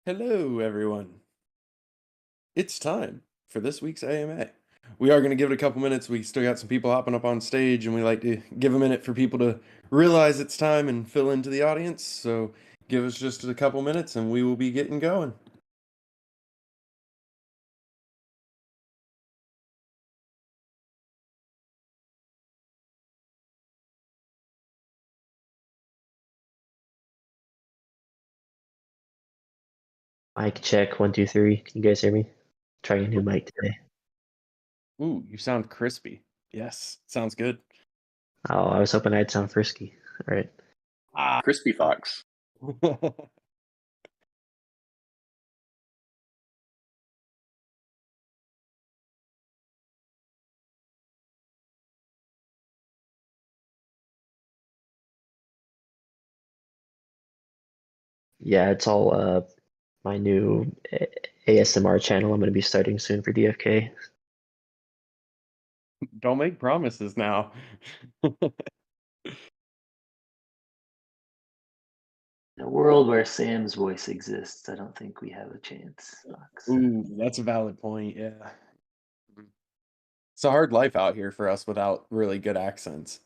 Hello, everyone. It's time for this week's AMA. We are going to give it a couple minutes. We still got some people hopping up on stage, and we like to give a minute for people to realize it's time and fill into the audience. So give us just a couple minutes, and we will be getting going. Mic check, 1, 2, 3. Can you guys hear me? Trying a new mic today. Ooh, you sound crispy. Yes, sounds good. Oh, I was hoping I'd sound frisky. All right. Ah. Crispy Fox. Yeah, it's all my new ASMR channel I'm going to be starting soon for DFK. Don't make promises now. In a world where Sam's voice exists, I don't think we have a chance, Fox. Ooh, that's a valid point. Yeah. It's a hard life out here for us without really good accents.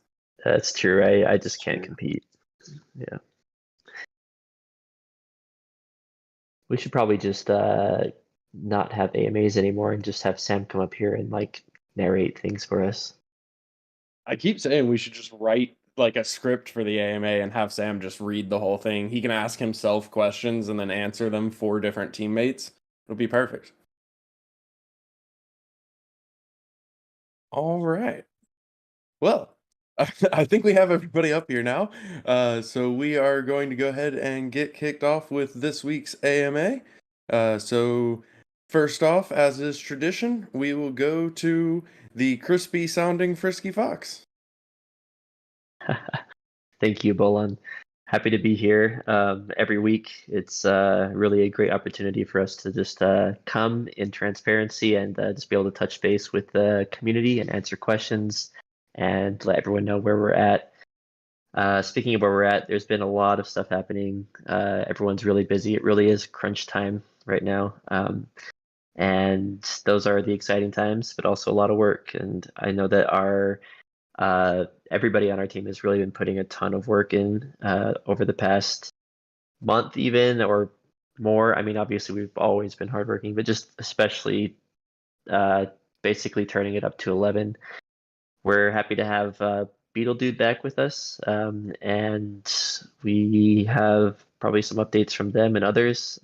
That's true. I just can't Yeah. compete. Yeah. We should probably just not have AMAs anymore and just have Sam come up here and like narrate things for us. I keep saying we should just write like a script for the AMA and have Sam just read the whole thing. He can ask himself questions and then answer them for different teammates. It'll be perfect. All right. Well, I think we have everybody up here now. So we are going to go ahead and get kicked off with this week's AMA. So first off, as is tradition, we will go to the crispy sounding Frisky Fox. Thank you, Bolan. Happy to be here every week. It's really a great opportunity for us to just come in transparency and just be able to touch base with the community and answer questions and let everyone know where we're at. Speaking of where we're at, there's been a lot of stuff happening. Everyone's really busy. It really is crunch time right now. And those are the exciting times, but also a lot of work. And I know that our everybody on our team has really been putting a ton of work in over the past month, even or more. I mean, obviously we've always been hardworking, but just especially basically turning it up to 11. We're happy to have Beetle Dude back with us, and we have probably some updates from them and others.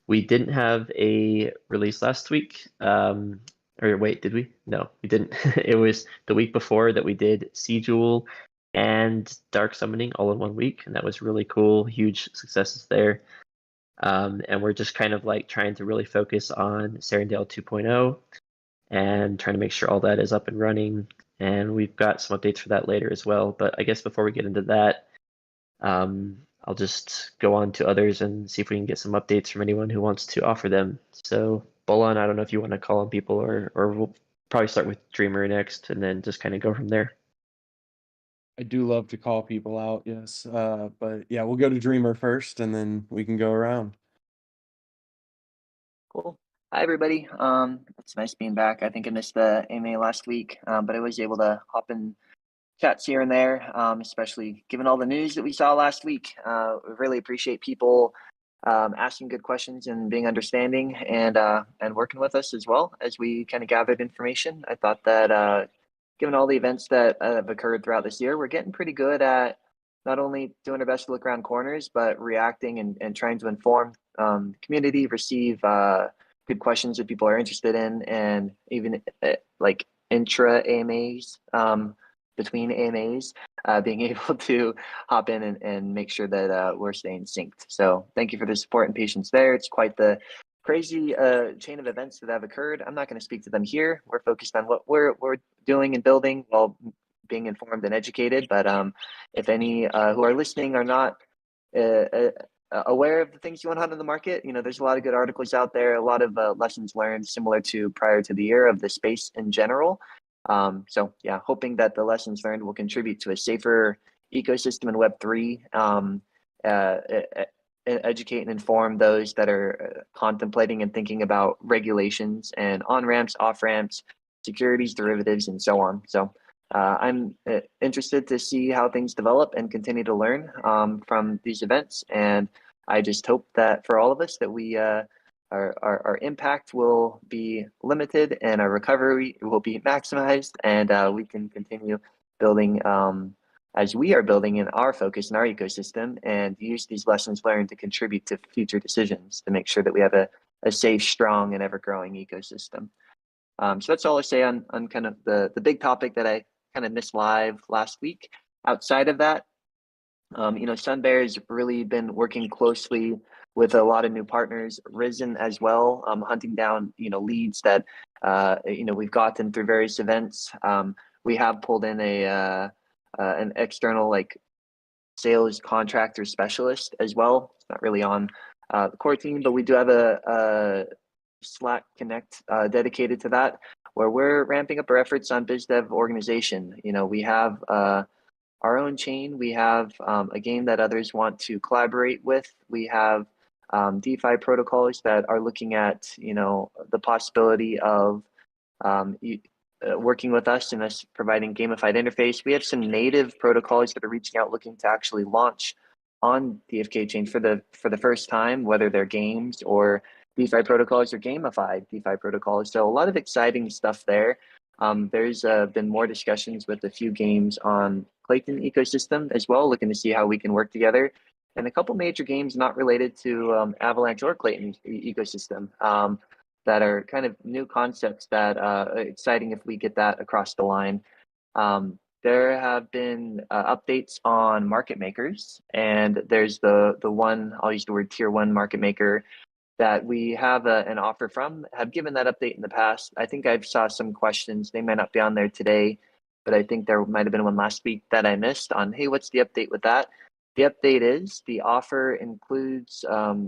We didn't have a release last week. Or wait, did we? No, we didn't. It was the week before that we did Sea Jewel and Dark Summoning all in one week, and that was really cool. Huge successes there. And we're just kind of like trying to really focus on Serendale 2.0 and trying to make sure all that is up and running. And we've got some updates for that later as well. But I guess before we get into that, I'll just go on to others and see if we can get some updates from anyone who wants to offer them. So, Bolan, I don't know if you want to call on people or we'll probably start with Dreamer next and then just kind of go from there. I do love to call people out, yes. But yeah, we'll go to Dreamer first and then we can go around. Cool. Hi, everybody. It's nice being back. I think I missed the AMA last week, but I was able to hop in chats here and there, especially given all the news that we saw last week. We really appreciate people asking good questions and being understanding and working with us as well as we kind of gathered information. I thought that given all the events that have occurred throughout this year, we're getting pretty good at not only doing our best to look around corners, but reacting and trying to inform the community, receive good questions that people are interested in, and even like intra AMAs, between AMAs, being able to hop in and make sure that we're staying synced. So thank you for the support and patience there. It's quite the crazy chain of events that have occurred. I'm not going to speak to them here. We're focused on what we're doing and building while being informed and educated. But if any who are listening are not aware of the things going on in the market, there's a lot of good articles out there, a lot of lessons learned similar to prior to the year of the space in general. So yeah, hoping that the lessons learned will contribute to a safer ecosystem in Web3, educate and inform those that are contemplating and thinking about regulations and on ramps, off ramps, securities, derivatives, and so on. So I'm interested to see how things develop and continue to learn from these events. And I just hope that for all of us that we our impact will be limited and our recovery will be maximized, and we can continue building as we are building in our focus in our ecosystem, and use these lessons learned to contribute to future decisions to make sure that we have a safe, strong, and ever-growing ecosystem. So that's all I say on kind of the big topic that I kind of missed live last week. Outside of that, SunBear has really been working closely with a lot of new partners, Risen as well, hunting down leads that we've gotten through various events. We have pulled in an external sales contractor specialist as well. It's not really on the core team, but we do have a Slack Connect dedicated to that, where we're ramping up our efforts on biz dev organization. We have our own chain. We have a game that others want to collaborate with. We have DeFi protocols that are looking at the possibility of working with us and us providing gamified interface. We have some native protocols that are reaching out looking to actually launch on DFK chain for the first time, whether they're games or DeFi protocols or gamified DeFi protocols. So a lot of exciting stuff there. There's been more discussions with a few games on Clayton ecosystem as well, looking to see how we can work together. And a couple major games not related to Avalanche or Clayton ecosystem that are kind of new concepts that are exciting if we get that across the line. There have been updates on market makers, and there's the one, I'll use the word tier one market maker that we have an offer from. Have given that update in the past. I think I saw some questions. They may not be on there today, but I think there might have been one last week that I missed on, hey, what's the update with that? The update is the offer includes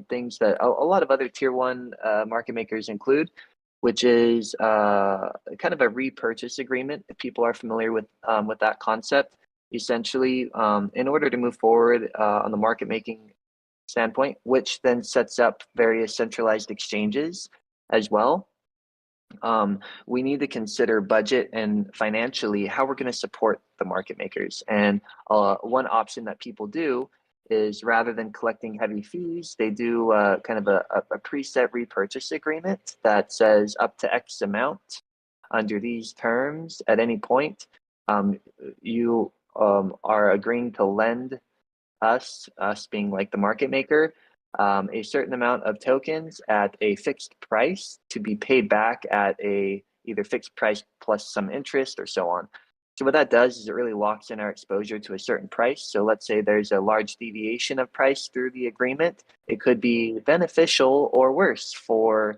things that a lot of other tier one market makers include, which is kind of a repurchase agreement. If people are familiar with that concept, essentially, in order to move forward on the market making standpoint, which then sets up various centralized exchanges as well. We need to consider budget and financially how we're going to support the market makers. And one option that people do is, rather than collecting heavy fees, they do kind of a preset repurchase agreement that says up to X amount under these terms at any point, you are agreeing to lend us being like the market maker, a certain amount of tokens at a fixed price to be paid back at a either fixed price plus some interest or so on. So what that does is it really locks in our exposure to a certain price. So let's say there's a large deviation of price through the agreement. It could be beneficial or worse for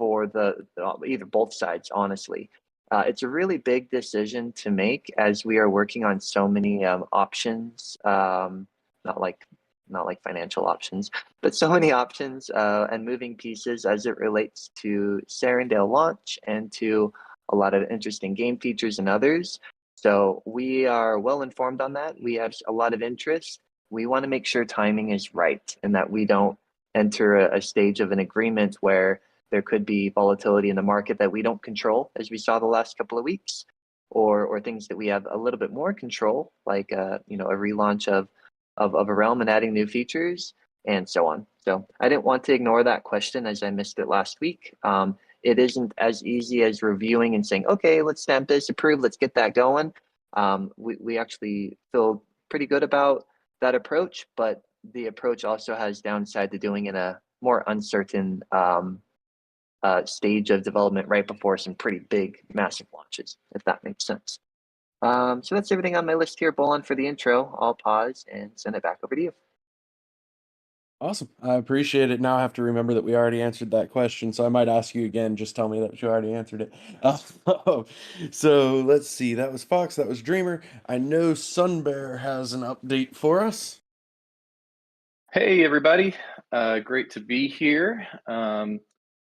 the either both sides, honestly. It's a really big decision to make as we are working on so many options, not like financial options, but so many options and moving pieces as it relates to Serendale launch and to a lot of interesting game features and others. So we are well informed on that. We have a lot of interest. We want to make sure timing is right and that we don't enter a stage of an agreement where there could be volatility in the market that we don't control, as we saw the last couple of weeks, or things that we have a little bit more control, like a relaunch of a realm and adding new features and so on. So I didn't want to ignore that question as I missed it last week. It isn't as easy as reviewing and saying, okay, let's stamp this, approve, let's get that going. We actually feel pretty good about that approach, but the approach also has downside to doing in a more uncertain stage of development right before some pretty big, massive launches, if that makes sense. So that's everything on my list here, Bolon, for the intro. I'll pause and send it back over to you. Awesome. I appreciate it. Now I have to remember that we already answered that question, so I might ask you again. Just tell me that you already answered it. So let's see. That was Fox. That was Dreamer. I know SunBear has an update for us. Hey, everybody. Great to be here.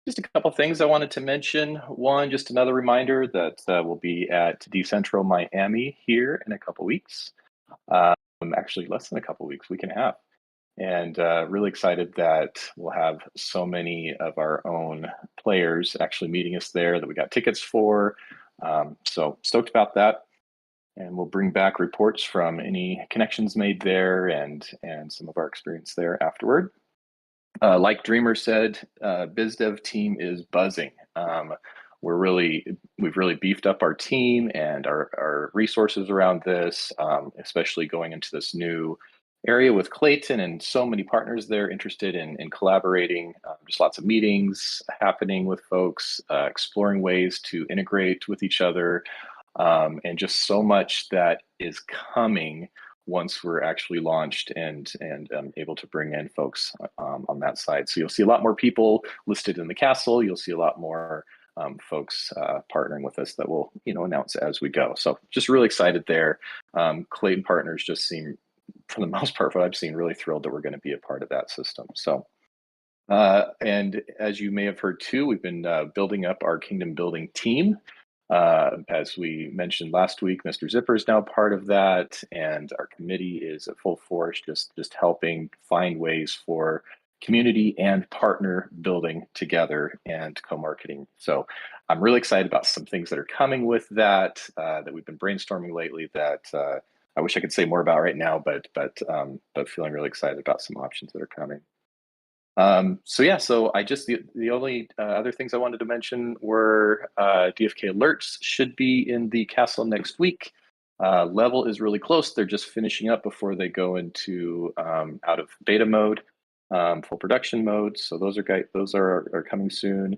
Just a couple things I wanted to mention. One, just another reminder that we'll be at Decentral Miami here in a couple weeks. Actually, less than a couple weeks, week and a half. And really excited that we'll have so many of our own players actually meeting us there that we got tickets for. So stoked about that. And we'll bring back reports from any connections made there and some of our experience there afterward. Like Dreamer said, BizDev team is buzzing. We've really beefed up our team and our resources around this, especially going into this new area with Clayton and so many partners there interested in collaborating. Just lots of meetings happening with folks, exploring ways to integrate with each other, and just so much that is coming once we're actually launched and able to bring in folks on that side. So you'll see a lot more people listed in the castle. You'll see a lot more folks partnering with us that we'll announce as we go. So just really excited there. Clayton partners just seem, for the most part, what I've seen, really thrilled that we're going to be a part of that system. So. And as you may have heard too, we've been building up our kingdom building team. As we mentioned last week, Mr. Zipper is now part of that, and our committee is at full force, just helping find ways for community and partner building together and co-marketing. So I'm really excited about some things that are coming with that that we've been brainstorming lately that I wish I could say more about right now, but feeling really excited about some options that are coming. So the only other things I wanted to mention were DFK alerts should be in the castle next week. Level is really close. They're just finishing up before they go into out of beta mode, full production mode. So those are coming soon.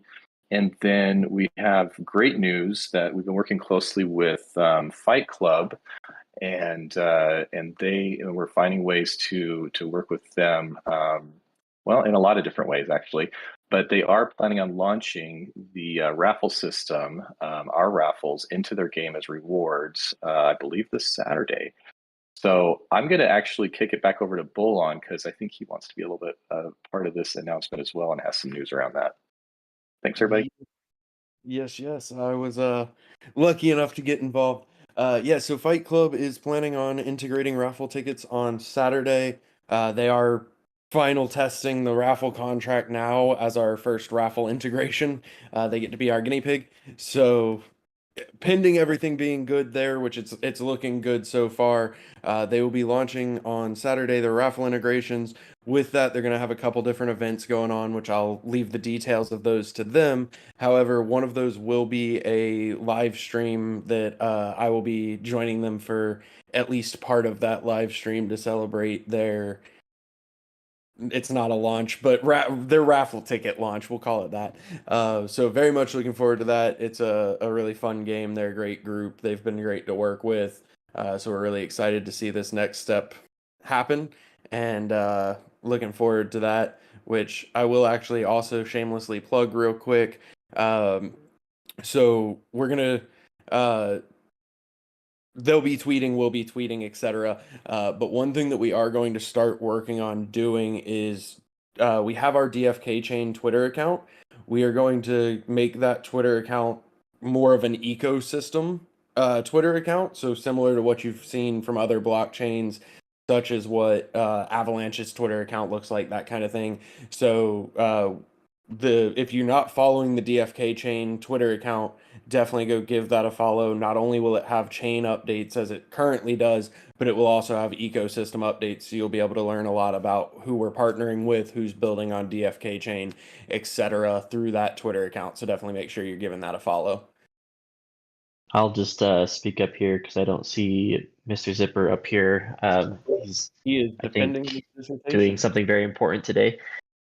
And then we have great news that we've been working closely with Fight Club, and we're finding ways to work with them. Well, in a lot of different ways, actually. But they are planning on launching the raffle system, our raffles, into their game as rewards, I believe this Saturday. So I'm going to actually kick it back over to Bullon because I think he wants to be a little bit part of this announcement as well and has some news around that. Thanks, everybody. Yes, I was lucky enough to get involved. So Fight Club is planning on integrating raffle tickets on Saturday. They are final testing the raffle contract now as our first raffle integration. They get to be our guinea pig. So pending everything being good there, which it's looking good so far, they will be launching on Saturday their raffle integrations. With that, they're going to have a couple different events going on, which I'll leave the details of those to them. However, one of those will be a live stream that I will be joining them for at least part of that live stream to celebrate their, it's not a launch, but their raffle ticket launch, we'll call it that. So very much looking forward to that. It's a really fun game. They're a great group. They've been great to work with. So we're really excited to see this next step happen, and looking forward to that, which I will actually also shamelessly plug real quick. So we're going to they'll be tweeting, we'll be tweeting, etc. But one thing that we are going to start working on doing is we have our DFK Chain Twitter account. We are going to make that Twitter account more of an ecosystem Twitter account. So similar to what you've seen from other blockchains, such as what Avalanche's Twitter account looks like, that kind of thing. So if you're not following the DFK Chain Twitter account, definitely go give that a follow. Not only will it have chain updates as it currently does, but it will also have ecosystem updates. So you'll be able to learn a lot about who we're partnering with, who's building on DFK Chain, etc. through that Twitter account. So definitely make sure you're giving that a follow. I'll just speak up here because I don't see Mr. Zipper up here. He is defending his dissertation, doing something very important today.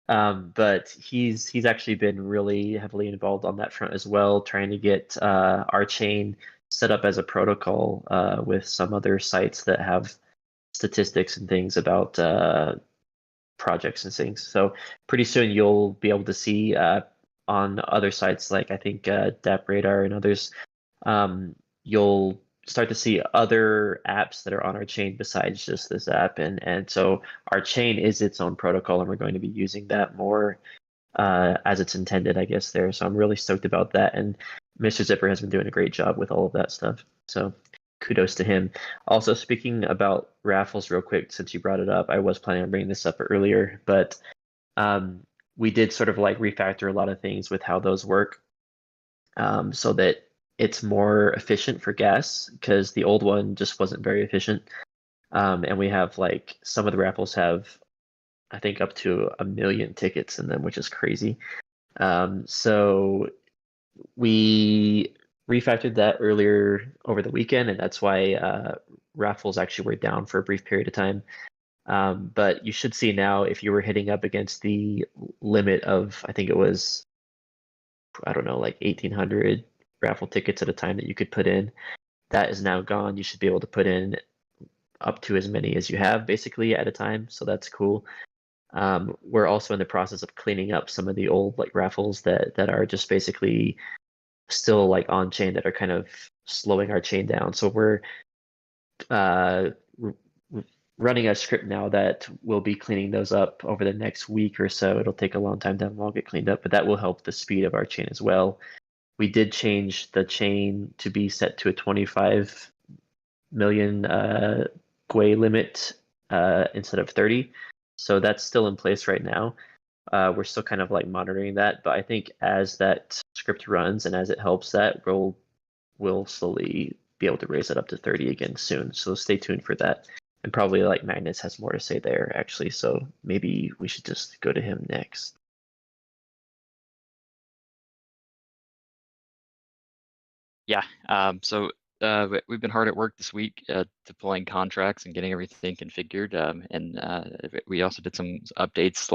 But he's actually been really heavily involved on that front as well, trying to get our chain set up as a protocol with some other sites that have statistics and things about projects and things. So pretty soon you'll be able to see on other sites like I think DAP Radar and others, you'll start to see other apps that are on our chain besides just this app, and so our chain is its own protocol, and we're going to be using that more as it's intended, I guess, there. So I'm really stoked about that, and Mr. Zipper has been doing a great job with all of that stuff. So kudos to him. Also, speaking about raffles real quick, since you brought it up, I was planning on bringing this up earlier, but we did sort of like refactor a lot of things with how those work, so that it's more efficient for gas, because the old one just wasn't very efficient. And we have like some of the raffles have, I think, up to 1 million tickets in them, which is crazy. So we refactored that earlier over the weekend, and that's why raffles actually were down for a brief period of time. But you should see now, if you were hitting up against the limit of, I think it was, I don't know, like 1,800 raffle tickets at a time that you could put in, that is now gone. You should be able to put in up to as many as you have basically at a time. So that's cool. We're also in the process of cleaning up some of the old like raffles that are just basically still like on chain, that are kind of slowing our chain down. So we're running a script now that will be cleaning those up over the next week or so. It'll take a long time to have them all get cleaned up, but that will help the speed of our chain as well. We did change the chain to be set to a 25 million GUI limit instead of 30. So that's still in place right now. We're still kind of like monitoring that, but I think as that script runs and as it helps that, we'll slowly be able to raise it up to 30 again soon. So stay tuned for that. And probably like Magnus has more to say there actually, so maybe we should just go to him next. Yeah, so we've been hard at work this week deploying contracts and getting everything configured, and we also did some updates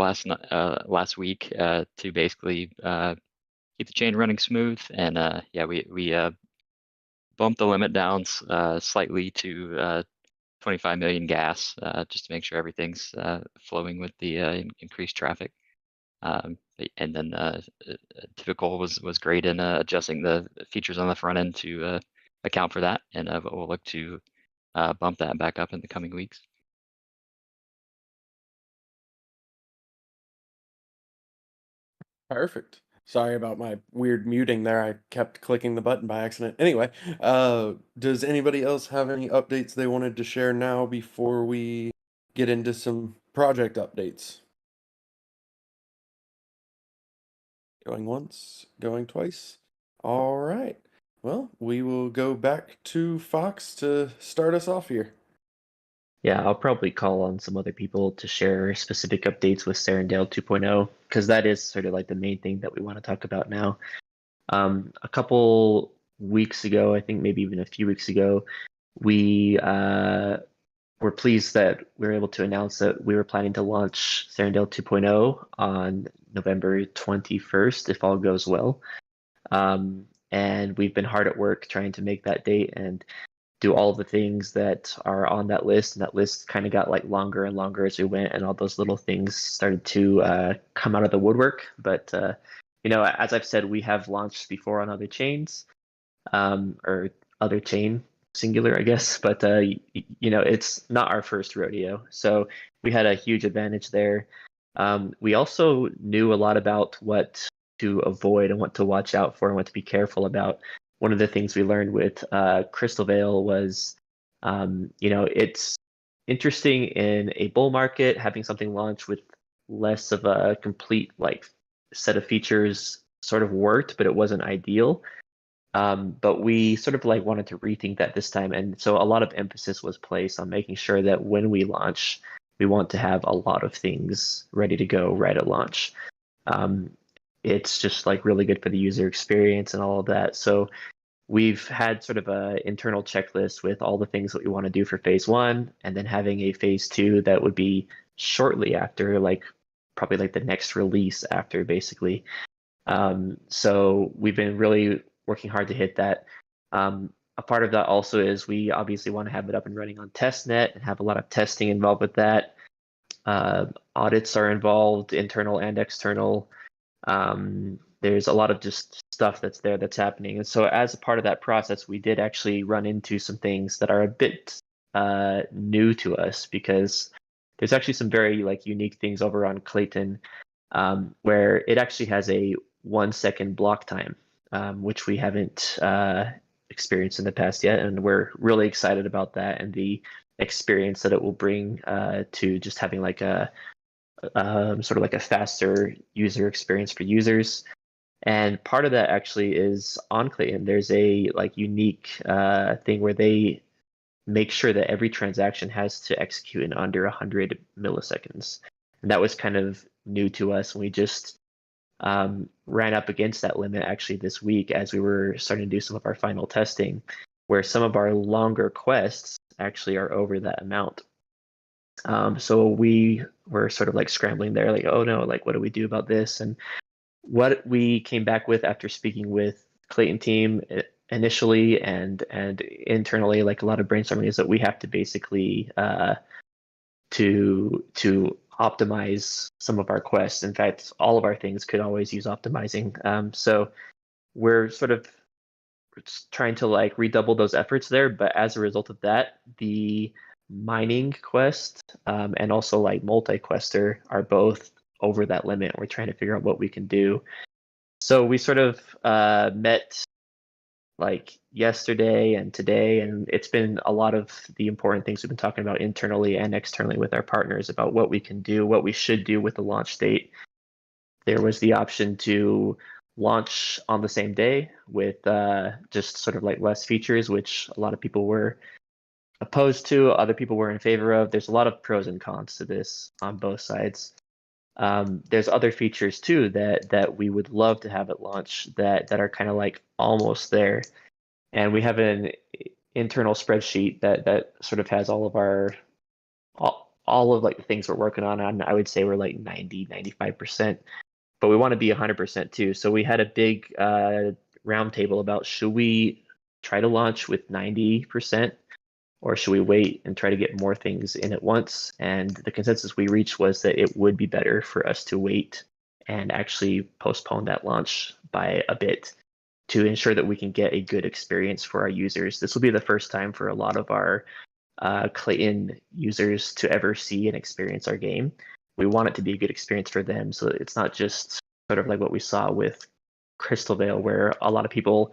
last week to basically keep the chain running smooth. And yeah, we bumped the limit down slightly to 25 million gas, just to make sure everything's flowing with the increased traffic. And then Typical was great in adjusting the features on the front end to account for that, and we'll look to bump that back up in the coming weeks. Perfect. Sorry about my weird muting there. I kept clicking the button by accident. Anyway, does anybody else have any updates they wanted to share now before we get into some project updates? Going once, going twice. All right. Well, we will go back to Fox to start us off here. Yeah, I'll probably call on some other people to share specific updates with Serendale 2.0, because that is sort of like the main thing that we want to talk about now. A couple weeks ago, I think maybe even a few weeks ago, we were pleased that we were able to announce that we were planning to launch Serendale 2.0 on November 21st, if all goes well. And we've been hard at work trying to make that date and do all the things that are on that list. And that list kind of got like longer and longer as we went, and all those little things started to come out of the woodwork. But you know, as I've said, we have launched before on other chains, or other chain singular, I guess. But you know, it's not our first rodeo, so we had a huge advantage there. We also knew a lot about what to avoid and what to watch out for and what to be careful about. One of the things we learned with Crystal Veil was, you know, it's interesting in a bull market having something launch with less of a complete like set of features sort of worked, but it wasn't ideal. But we sort of like wanted to rethink that this time, and so a lot of emphasis was placed on making sure that when we launch, we want to have a lot of things ready to go right at launch. It's just like really good for the user experience and all of that. So we've had sort of an internal checklist with all the things that we want to do for phase 1, and then having a phase 2 that would be shortly after, like probably like the next release after, basically. So we've been really working hard to hit that. A part of that also is we obviously want to have it up and running on testnet and have a lot of testing involved with that. Audits are involved, internal and external. There's a lot of just stuff that's happening. And so as a part of that process, we did actually run into some things that are a bit new to us, because there's actually some very like unique things over on Clayton, where it actually has a 1 second block time, which we haven't experienced in the past yet, and we're really excited about that and the experience that it will bring to just having like a sort of like a faster user experience for users. And part of that actually is on Clayton. There's a like unique thing where they make sure that every transaction has to execute in under 100 milliseconds. And that was kind of new to us. And we just ran up against that limit actually this week as we were starting to do some of our final testing, where some of our longer quests actually are over that amount. So we were sort of like scrambling there, like, oh no, like what do we do about this? And what we came back with after speaking with Clayton team initially and internally, like a lot of brainstorming, is that we have to basically to optimize some of our quests. In fact, all of our things could always use optimizing. So we're sort of trying to like redouble those efforts there. But as a result of that, the mining quest and also like multi-quester are both over that limit. We're trying to figure out what we can do. So we sort of met like yesterday and today, and it's been a lot of the important things we've been talking about internally and externally with our partners about what we can do, what we should do with the launch date. There was the option to launch on the same day with just sort of like less features, which a lot of people were opposed to, other people were in favor of. There's a lot of pros and cons to this on both sides. There's other features too that we would love to have at launch that are kind of like almost there, and we have an internal spreadsheet that sort of has all of our all of like the things we're working on. I would say we're like 95%, but we want to be 100% too. So we had a big round table about should we try to launch with 90%, or should we wait and try to get more things in at once? And the consensus we reached was that it would be better for us to wait and actually postpone that launch by a bit to ensure that we can get a good experience for our users. This will be the first time for a lot of our Clayton users to ever see and experience our game. We want it to be a good experience for them, so it's not just sort of like what we saw with Crystal Vale, where a lot of people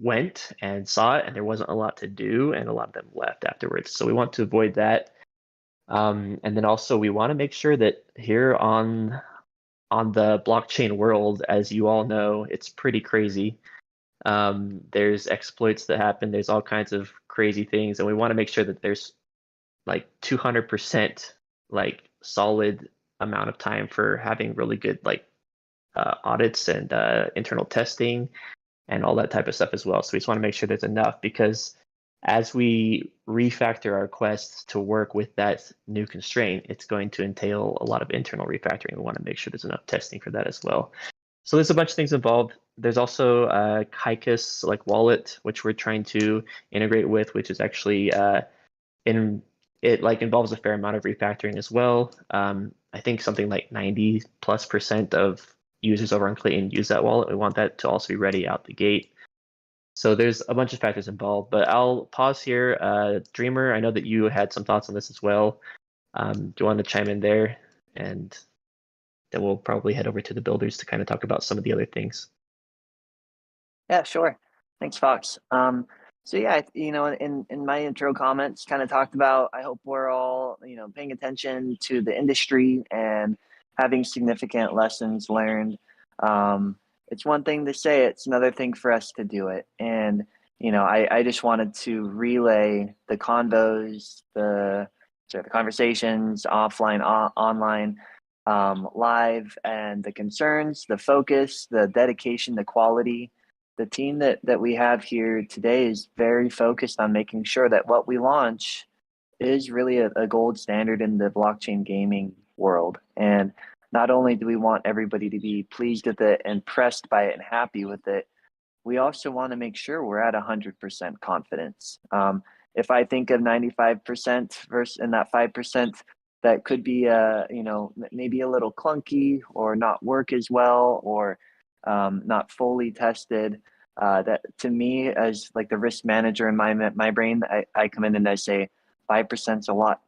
went and saw it and there wasn't a lot to do, and a lot of them left afterwards. So we want to avoid that. And then also we want to make sure that here on the blockchain world, as you all know, it's pretty crazy. There's exploits that happen. There's all kinds of crazy things, and we want to make sure that there's like 200% like solid amount of time for having really good like audits and internal testing and all that type of stuff as well. So we just want to make sure there's enough, because as we refactor our quests to work with that new constraint, it's going to entail a lot of internal refactoring. We want to make sure there's enough testing for that as well. So there's a bunch of things involved. There's also Kaikus like wallet, which we're trying to integrate with, which is actually it like involves a fair amount of refactoring as well. I think something like 90+% of users over on Clayton use that wallet. We want that to also be ready out the gate. So there's a bunch of factors involved, but I'll pause here. Dreamer, I know that you had some thoughts on this as well. Do you want to chime in there? And then we'll probably head over to the builders to kind of talk about some of the other things. Yeah, sure. Thanks, Fox. So yeah, in my intro comments, kind of talked about, I hope we're all, paying attention to the industry and having significant lessons learned. It's one thing to say it, it's another thing for us to do it. And, I just wanted to relay the convos, the conversations, offline, online, live, and the concerns, the focus, the dedication, the quality. The team that we have here today is very focused on making sure that what we launch is really a gold standard in the blockchain gaming world. And not only do we want everybody to be pleased with it, impressed by it, and happy with it, we also want to make sure we're at 100% confidence. If I think of 95% versus in that 5%, that could be maybe a little clunky or not work as well, or not fully tested. That to me, as like the risk manager in my brain, I come in and I say 5%'s a lot.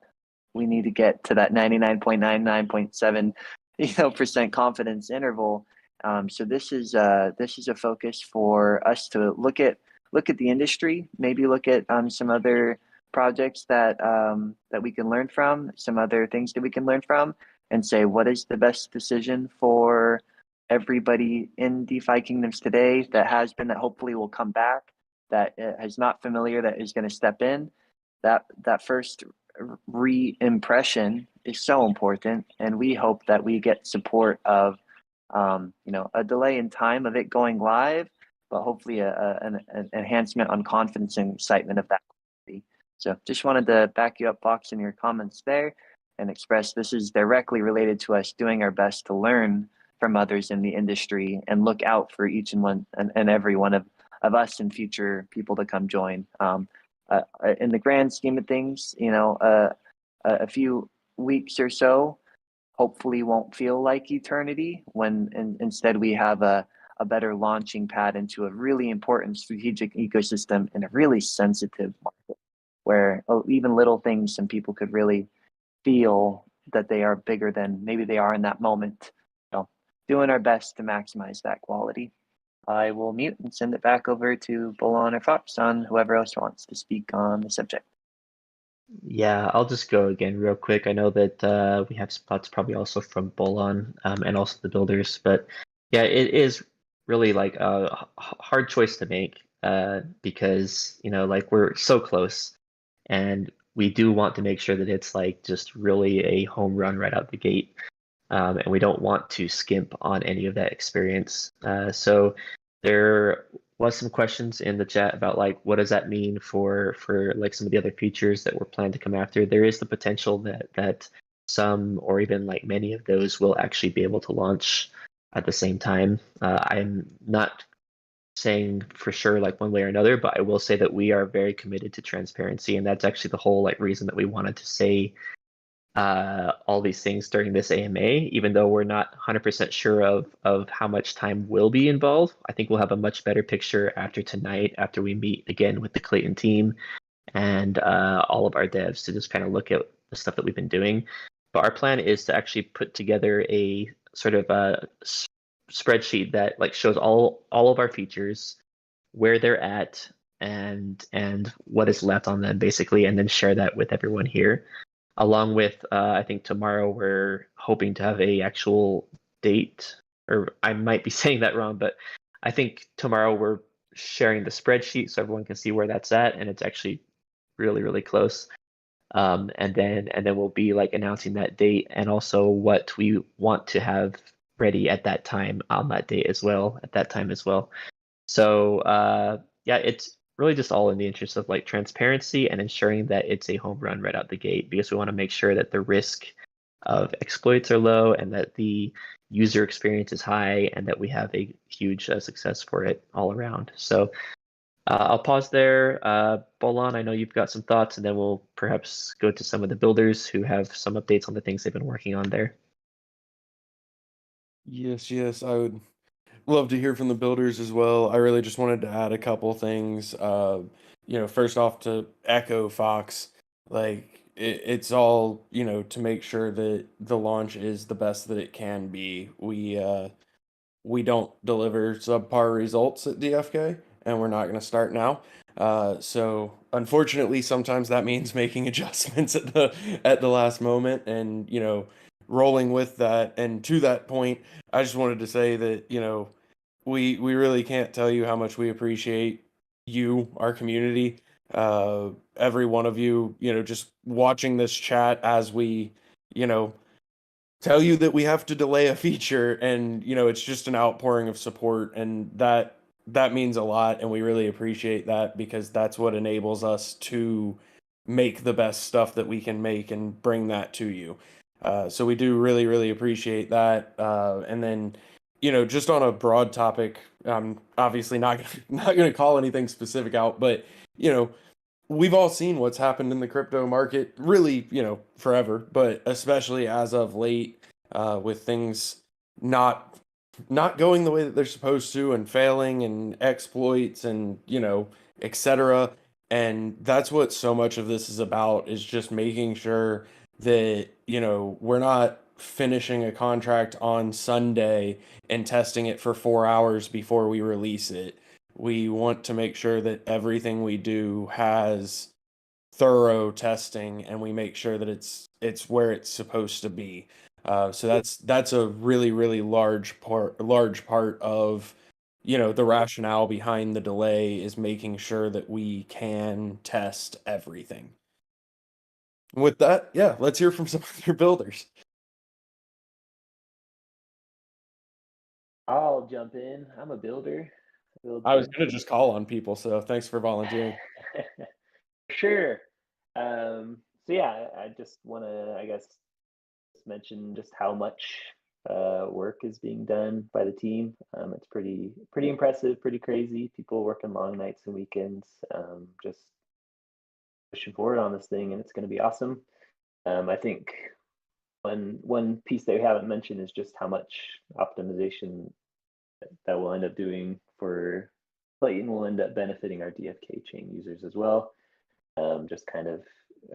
We need to get to that 99.99.7% confidence interval. So this is a focus for us to look at the industry, maybe look at some other projects that we can learn from, some other things that we can learn from, and say what is the best decision for everybody in DeFi Kingdoms today that has been, that hopefully will come back, that is not familiar, that is going to step in. That first re-impression is so important, and we hope that we get support of a delay in time of it going live, but hopefully an enhancement on confidence and excitement of that. So just wanted to back you up, Fox, in your comments there, and express this is directly related to us doing our best to learn from others in the industry and look out for each and every one of us and future people to come join. In the grand scheme of things, a few weeks or so hopefully won't feel like eternity when instead we have a better launching pad into a really important strategic ecosystem in a really sensitive market where even little things, some people could really feel that they are bigger than maybe they are in that moment. So doing our best to maximize that quality. I will mute and send it back over to Bolon or Fox on whoever else wants to speak on the subject. Yeah, I'll just go again real quick. I know that we have spots probably also from Bolon and also the builders, but yeah, it is really like a hard choice to make because like we're so close, and we do want to make sure that it's like just really a home run right out the gate, and we don't want to skimp on any of that experience. So there was some questions in the chat about like what does that mean for like some of the other features that we're planning to come after. There is the potential that some or even like many of those will actually be able to launch at the same time. I'm not saying for sure like one way or another, but I will say that we are very committed to transparency, and that's actually the whole like reason that we wanted to say all these things during this AMA, even though we're not 100% sure of how much time will be involved. I think we'll have a much better picture after tonight, after we meet again with the Clayton team and all of our devs to just kind of look at the stuff that we've been doing. But our plan is to actually put together a sort of a spreadsheet that like shows all of our features, where they're at, and what is left on them basically, and then share that with everyone here. Along with, I think tomorrow we're hoping to have a actual date, or I might be saying that wrong, but I think tomorrow we're sharing the spreadsheet so everyone can see where that's at, and it's actually really, really close. And then we'll be like announcing that date and also what we want to have ready at that time on that date as well, at that time as well. So yeah, it's really just all in the interest of like transparency and ensuring that it's a home run right out the gate, because we want to make sure that the risk of exploits are low and that the user experience is high and that we have a huge success for it all around. So I'll pause there. Bolon, I know you've got some thoughts, and then we'll perhaps go to some of the builders who have some updates on the things they've been working on there. Yes, I would love to hear from the builders as well. I really just wanted to add a couple things. First off, to echo Fox, like it's all, to make sure that the launch is the best that it can be. We don't deliver subpar results at DFK, and we're not going to start now. So unfortunately, sometimes that means making adjustments at the last moment, and rolling with that. And to that point, I just wanted to say that we really can't tell you how much we appreciate you, our community, every one of you. Just watching this chat as we tell you that we have to delay a feature, and it's just an outpouring of support, and that means a lot, and we really appreciate that, because that's what enables us to make the best stuff that we can make and bring that to you. So we do really, really appreciate that. And then just on a broad topic, I'm obviously not going to call anything specific out, but we've all seen what's happened in the crypto market, really, forever, but especially as of late, with things not going the way that they're supposed to, and failing, and exploits, and etc. And that's what so much of this is about, is just making sure that we're not finishing a contract on Sunday and testing it for 4 hours before we release it. We want to make sure that everything we do has thorough testing, and we make sure that it's where it's supposed to be. So that's a really large part of, you know, the rationale behind the delay, is making sure that we can test everything. With that, yeah, let's hear from some other builders. I'll jump in. I'm a builder. I was gonna just call on people, so thanks for volunteering. Sure. So yeah, I just want to, I guess, just mention just how much work is being done by the team. It's pretty impressive, pretty crazy. People working long nights and weekends, just pushing forward on this thing, and it's going to be awesome. I think one piece that we haven't mentioned is just how much optimization that we'll end up doing for Clayton will end up benefiting our DFK chain users as well. Just kind of,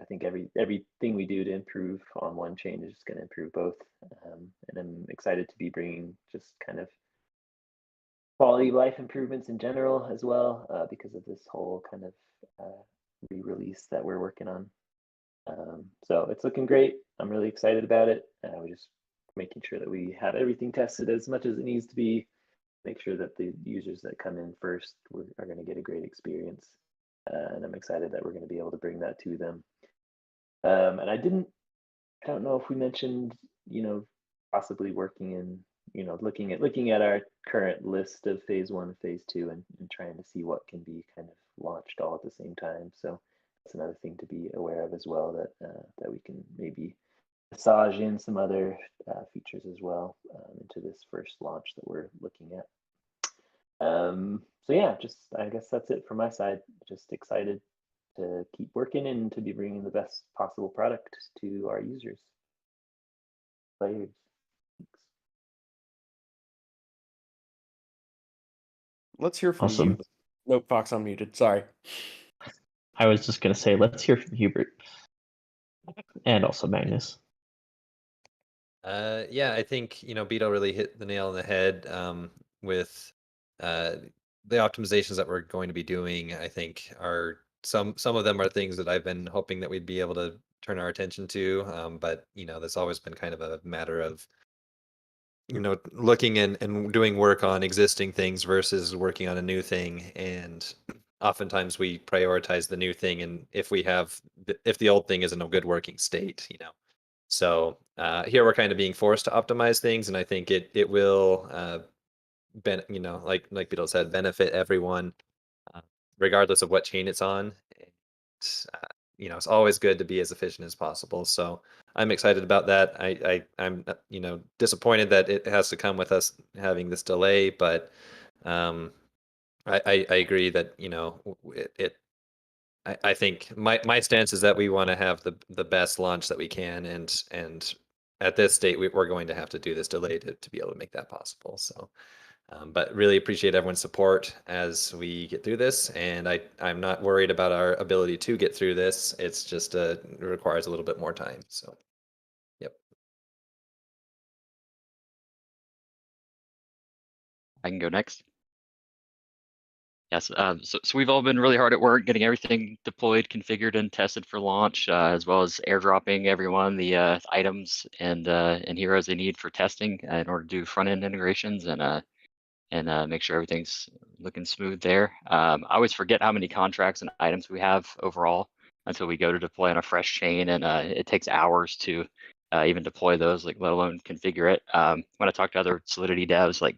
I think everything we do to improve on one chain is just going to improve both. And I'm excited to be bringing just kind of quality of life improvements in general as well, because of this whole kind of re-release that we're working on. So it's looking great. I'm really excited about it. We're just making sure that we have everything tested as much as it needs to be. Make sure that the users that come in first are going to get a great experience. And I'm excited that we're going to be able to bring that to them. And I don't know if we mentioned, you know, possibly working in, you know, looking at our current list of phase 1, phase 2, and trying to see what can be kind of launched all at the same time. So that's another thing to be aware of as well, that we can maybe massage in some other features as well into this first launch that we're looking at. So yeah, just I guess that's it from my side. Just excited to keep working and to be bringing the best possible product to our users, players. Thanks. Let's hear from Awesome. you. Nope, Fox unmuted. Sorry. I was just going to say, let's hear from Hubert and also Magnus. Yeah, I think, you know, Beto really hit the nail on the head with the optimizations that we're going to be doing. I think are some of them are things that I've been hoping that we'd be able to turn our attention to. But you know, there's always been kind of a matter of, you know, looking and doing work on existing things versus working on a new thing. And oftentimes we prioritize the new thing, and if the old thing is in a good working state, you know. So here we're kind of being forced to optimize things, and I think it will you know, like Beetle said, benefit everyone, regardless of what chain it's on. You know, it's always good to be as efficient as possible. So I'm excited about that. I'm you know, disappointed that it has to come with us having this delay, but I agree that, you know, I think my stance is that we want to have the best launch that we can, and at this state we're going to have to do this delay to be able to make that possible. So, but really appreciate everyone's support as we get through this, and I'm not worried about our ability to get through this. It's just it requires a little bit more time. So, yep. I can go next. Yes, so we've all been really hard at work getting everything deployed, configured, and tested for launch, as well as airdropping everyone the items and heroes they need for testing in order to do front-end integrations and make sure everything's looking smooth there. I always forget how many contracts and items we have overall until we go to deploy on a fresh chain, and it takes hours to even deploy those, like let alone configure it. When I talk to other Solidity devs, like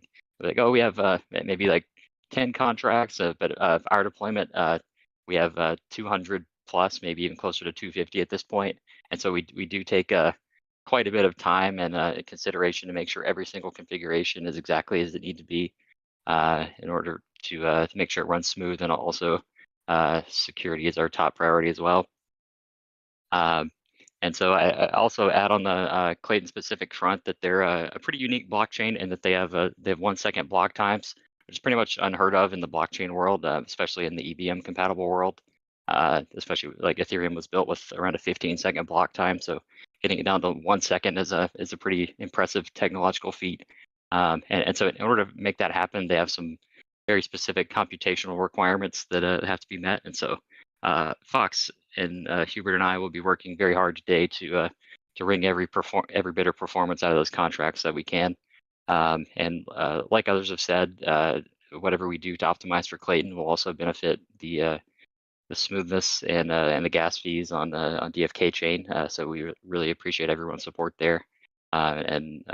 oh, we have maybe like 10 contracts, but our deployment, we have 200 plus, maybe even closer to 250 at this point. And so we do take quite a bit of time and consideration to make sure every single configuration is exactly as it needs to be in order to make sure it runs smooth. And also security is our top priority as well. And so I also add on the Clayton specific front that they're a pretty unique blockchain, and that they have 1 second block times, which is pretty much unheard of in the blockchain world, especially in the EVM compatible world. Especially like Ethereum was built with around a 15-second block time. So getting it down to 1 second is a pretty impressive technological feat. And so in order to make that happen, they have some very specific computational requirements that have to be met. And so Fox and Hubert and I will be working very hard today to wring every bit of performance out of those contracts that we can. And like others have said, whatever we do to optimize for Clayton will also benefit the smoothness and the gas fees on DFK chain. So we really appreciate everyone's support there. And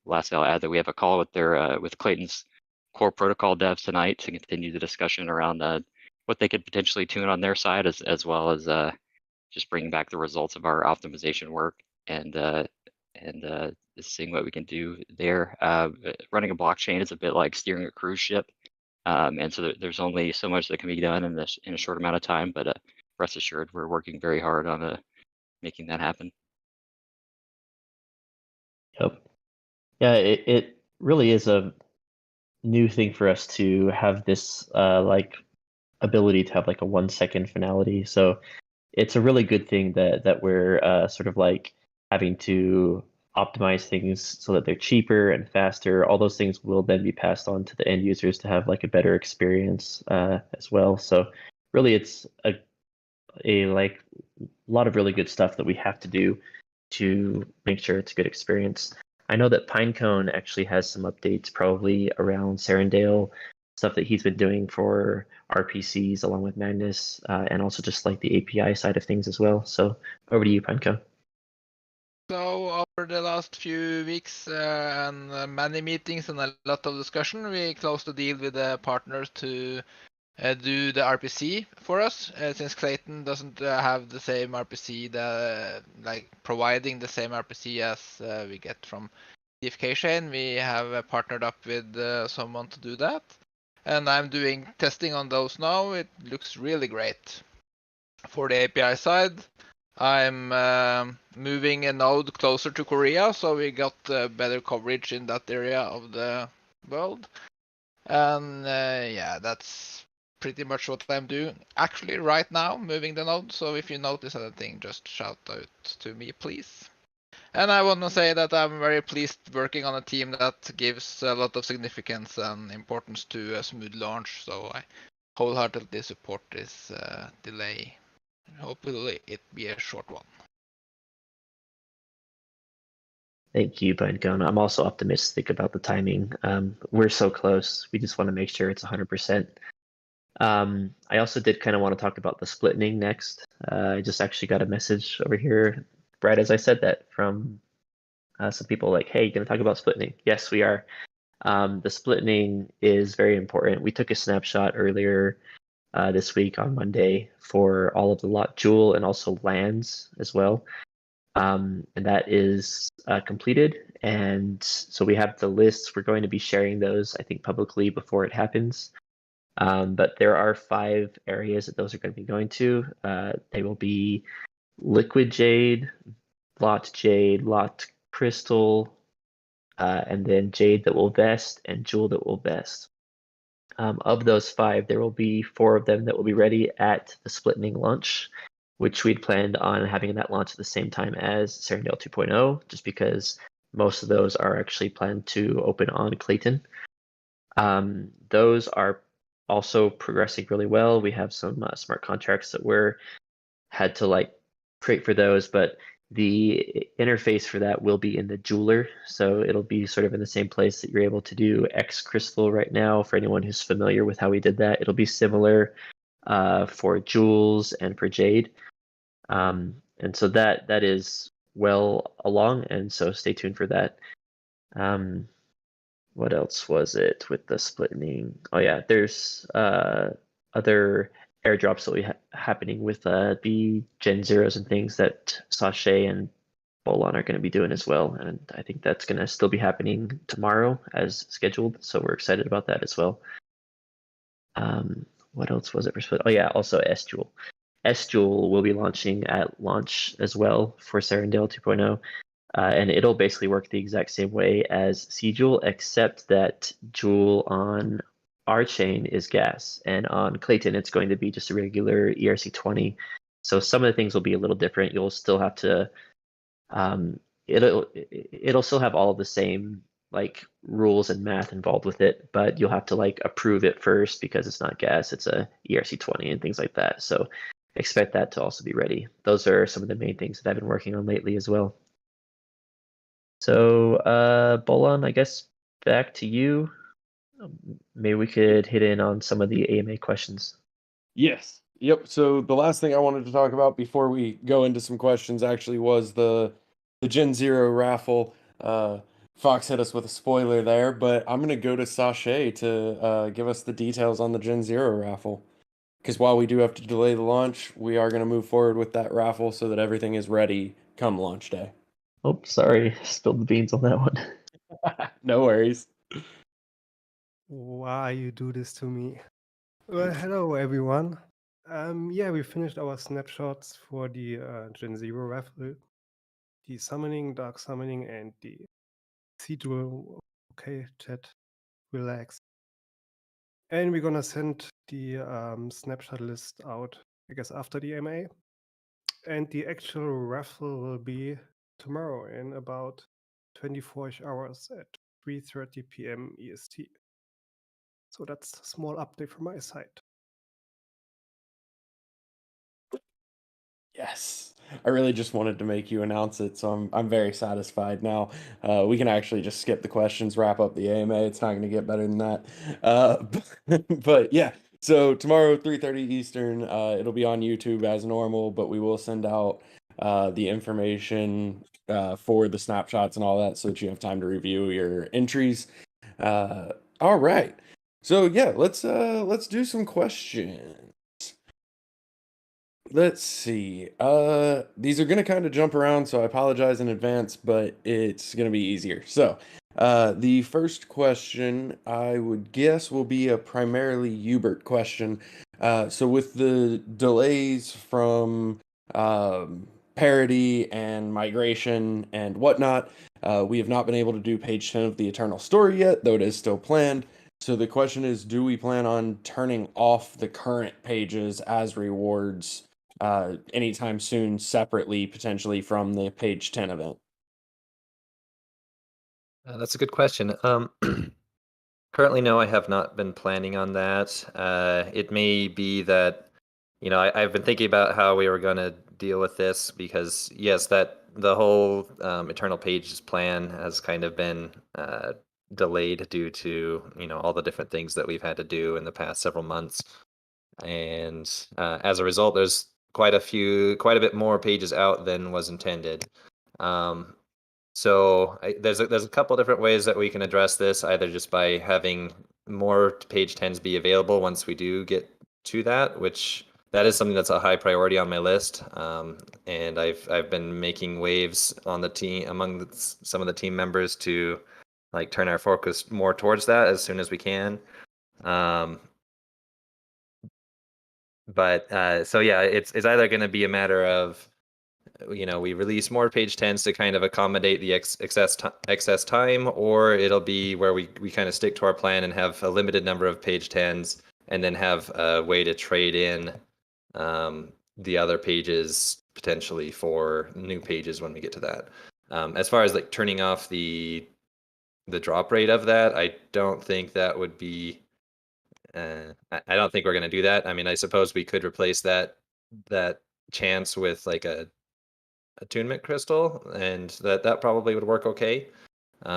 lastly, I'll add that we have a call with Clayton's core protocol devs tonight to continue the discussion around what they could potentially tune on their side, as well as just bringing back the results of our optimization work and seeing what we can do there. Running a blockchain is a bit like steering a cruise ship. And so there's only so much that can be done in a short amount of time, but rest assured, we're working very hard on making that happen. Yep. Yeah, it really is a new thing for us to have this like ability to have like a 1 second finality. So it's a really good thing that we're sort of like having to optimize things so that they're cheaper and faster. All those things will then be passed on to the end users to have like a better experience as well. So really, it's a like lot of really good stuff that we have to do to make sure it's a good experience. I know that Pinecone actually has some updates probably around Serendale, stuff that he's been doing for RPCs along with Magnus, and also just like the API side of things as well. So over to you, Pinecone. So over the last few weeks and many meetings and a lot of discussion, we closed the deal with the partners to do the RPC for us, since Clayton doesn't have the same RPC, like providing the same RPC as we get from DFK chain. We have partnered up with someone to do that, and I'm doing testing on those now. It looks really great. For the API side, I'm moving a node closer to Korea, so we got better coverage in that area of the world. And yeah, that's pretty much what I'm doing actually right now, moving the node. So if you notice anything, just shout out to me, please. And I want to say that I'm very pleased working on a team that gives a lot of significance and importance to a smooth launch. So I wholeheartedly support this delay. Hopefully it be a short one. Thank you, Pinecone. I'm also optimistic about the timing. We're so close. We just want to make sure it's 100%. I also did kind of want to talk about the splitting next. I just actually got a message over here right as I said that from some people like, hey, you going to talk about splitting? Yes, we are. The splitting is very important. We took a snapshot earlier this week on Monday for all of the lot jewel and also lands as well. And that is completed. And so we have the lists. We're going to be sharing those, I think, publicly before it happens. But there are 5 areas that those are going to be going to. They will be liquid jade, lot crystal, and then jade that will vest and jewel that will vest. Of those 5, there will be 4 of them that will be ready at the splitting launch, which we'd planned on having that launch at the same time as Serendale 2.0, just because most of those are actually planned to open on Clayton. Those are also progressing really well. We have some smart contracts that had to like create for those, but the interface for that will be in the jeweler. So it'll be sort of in the same place that you're able to do X crystal right now. For anyone who's familiar with how we did that, it'll be similar for jewels and for jade. And so that is well along, and so stay tuned for that. What else was it with the splitting? Oh yeah, there's other airdrops that we happening with the Gen Zeros and things that Sashay and Bolon are going to be doing as well, and I think that's going to still be happening tomorrow as scheduled. So we're excited about that as well. What else was it for split? Oh yeah, also S-Jewel. S-Jewel will be launching at launch as well for Serendale 2.0. And it'll basically work the exact same way as C-Jewel, except that Jewel on our chain is gas, and on Clayton it's going to be just a regular ERC20. So some of the things will be a little different. You'll still have to It'll still have all of the same like rules and math involved with it, but you'll have to like approve it first because it's not gas, it's a ERC20 and things like that. So expect that to also be ready. Those are some of the main things that I've been working on lately as well. So Bolan, I guess back to you. Maybe we could hit in on some of the AMA questions. Yes. Yep. So the last thing I wanted to talk about before we go into some questions actually was the Gen Zero raffle. Fox hit us with a spoiler there, but I'm gonna go to Sashay to give us the details on the Gen Zero raffle. Because while we do have to delay the launch, we are gonna move forward with that raffle so that everything is ready come launch day. Oh, sorry, spilled the beans on that one. No worries. Why you do this to me? Well, hello everyone. Yeah, we finished our snapshots for the Gen Zero raffle, the summoning, dark summoning, and the cathedral. Okay, chat, relax. And we're gonna send the snapshot list out, I guess, after the AMA. And the actual raffle will be tomorrow in about 24-ish hours at 3:30 p.m. EST. So that's a small update from my side. Yes. I really just wanted to make you announce it, so I'm very satisfied now. We can actually just skip the questions, wrap up the AMA. It's not going to get better than that. But yeah, so tomorrow 3:30 Eastern, it'll be on YouTube as normal, but we will send out the information for the snapshots and all that so that you have time to review your entries. All right. So yeah, let's do some questions. Let's see. These are gonna kind of jump around, so I apologize in advance, but it's gonna be easier. So, the first question I would guess will be a primarily Hubert question. So with the delays from parity and migration and whatnot, we have not been able to do page 10 of the Eternal Story yet, though it is still planned. So the question is, do we plan on turning off the current pages as rewards anytime soon, separately, potentially from the page 10 event? That's a good question. Currently, no, I have not been planning on that. It may be that, I've been thinking about how we were going to deal with this because, yes, that the whole Eternal Pages plan has kind of been delayed due to, all the different things that we've had to do in the past several months. And as a result, there's quite a bit more pages out than was intended. So there's a couple different ways that we can address this, either just by having more page 10s be available once we do get to that, which that is something that's a high priority on my list. And I've been making waves on the team among some of the team members to like turn our focus more towards that as soon as we can. But so yeah, it's either going to be a matter of, we release more page 10s to kind of accommodate the excess time, or it'll be where we kind of stick to our plan and have a limited number of page 10s and then have a way to trade in the other pages potentially for new pages when we get to that. As far as like turning off the drop rate of that, I don't think that would be I don't think we're going to do that. I mean, I suppose we could replace that chance with like a attunement crystal, and that probably would work okay.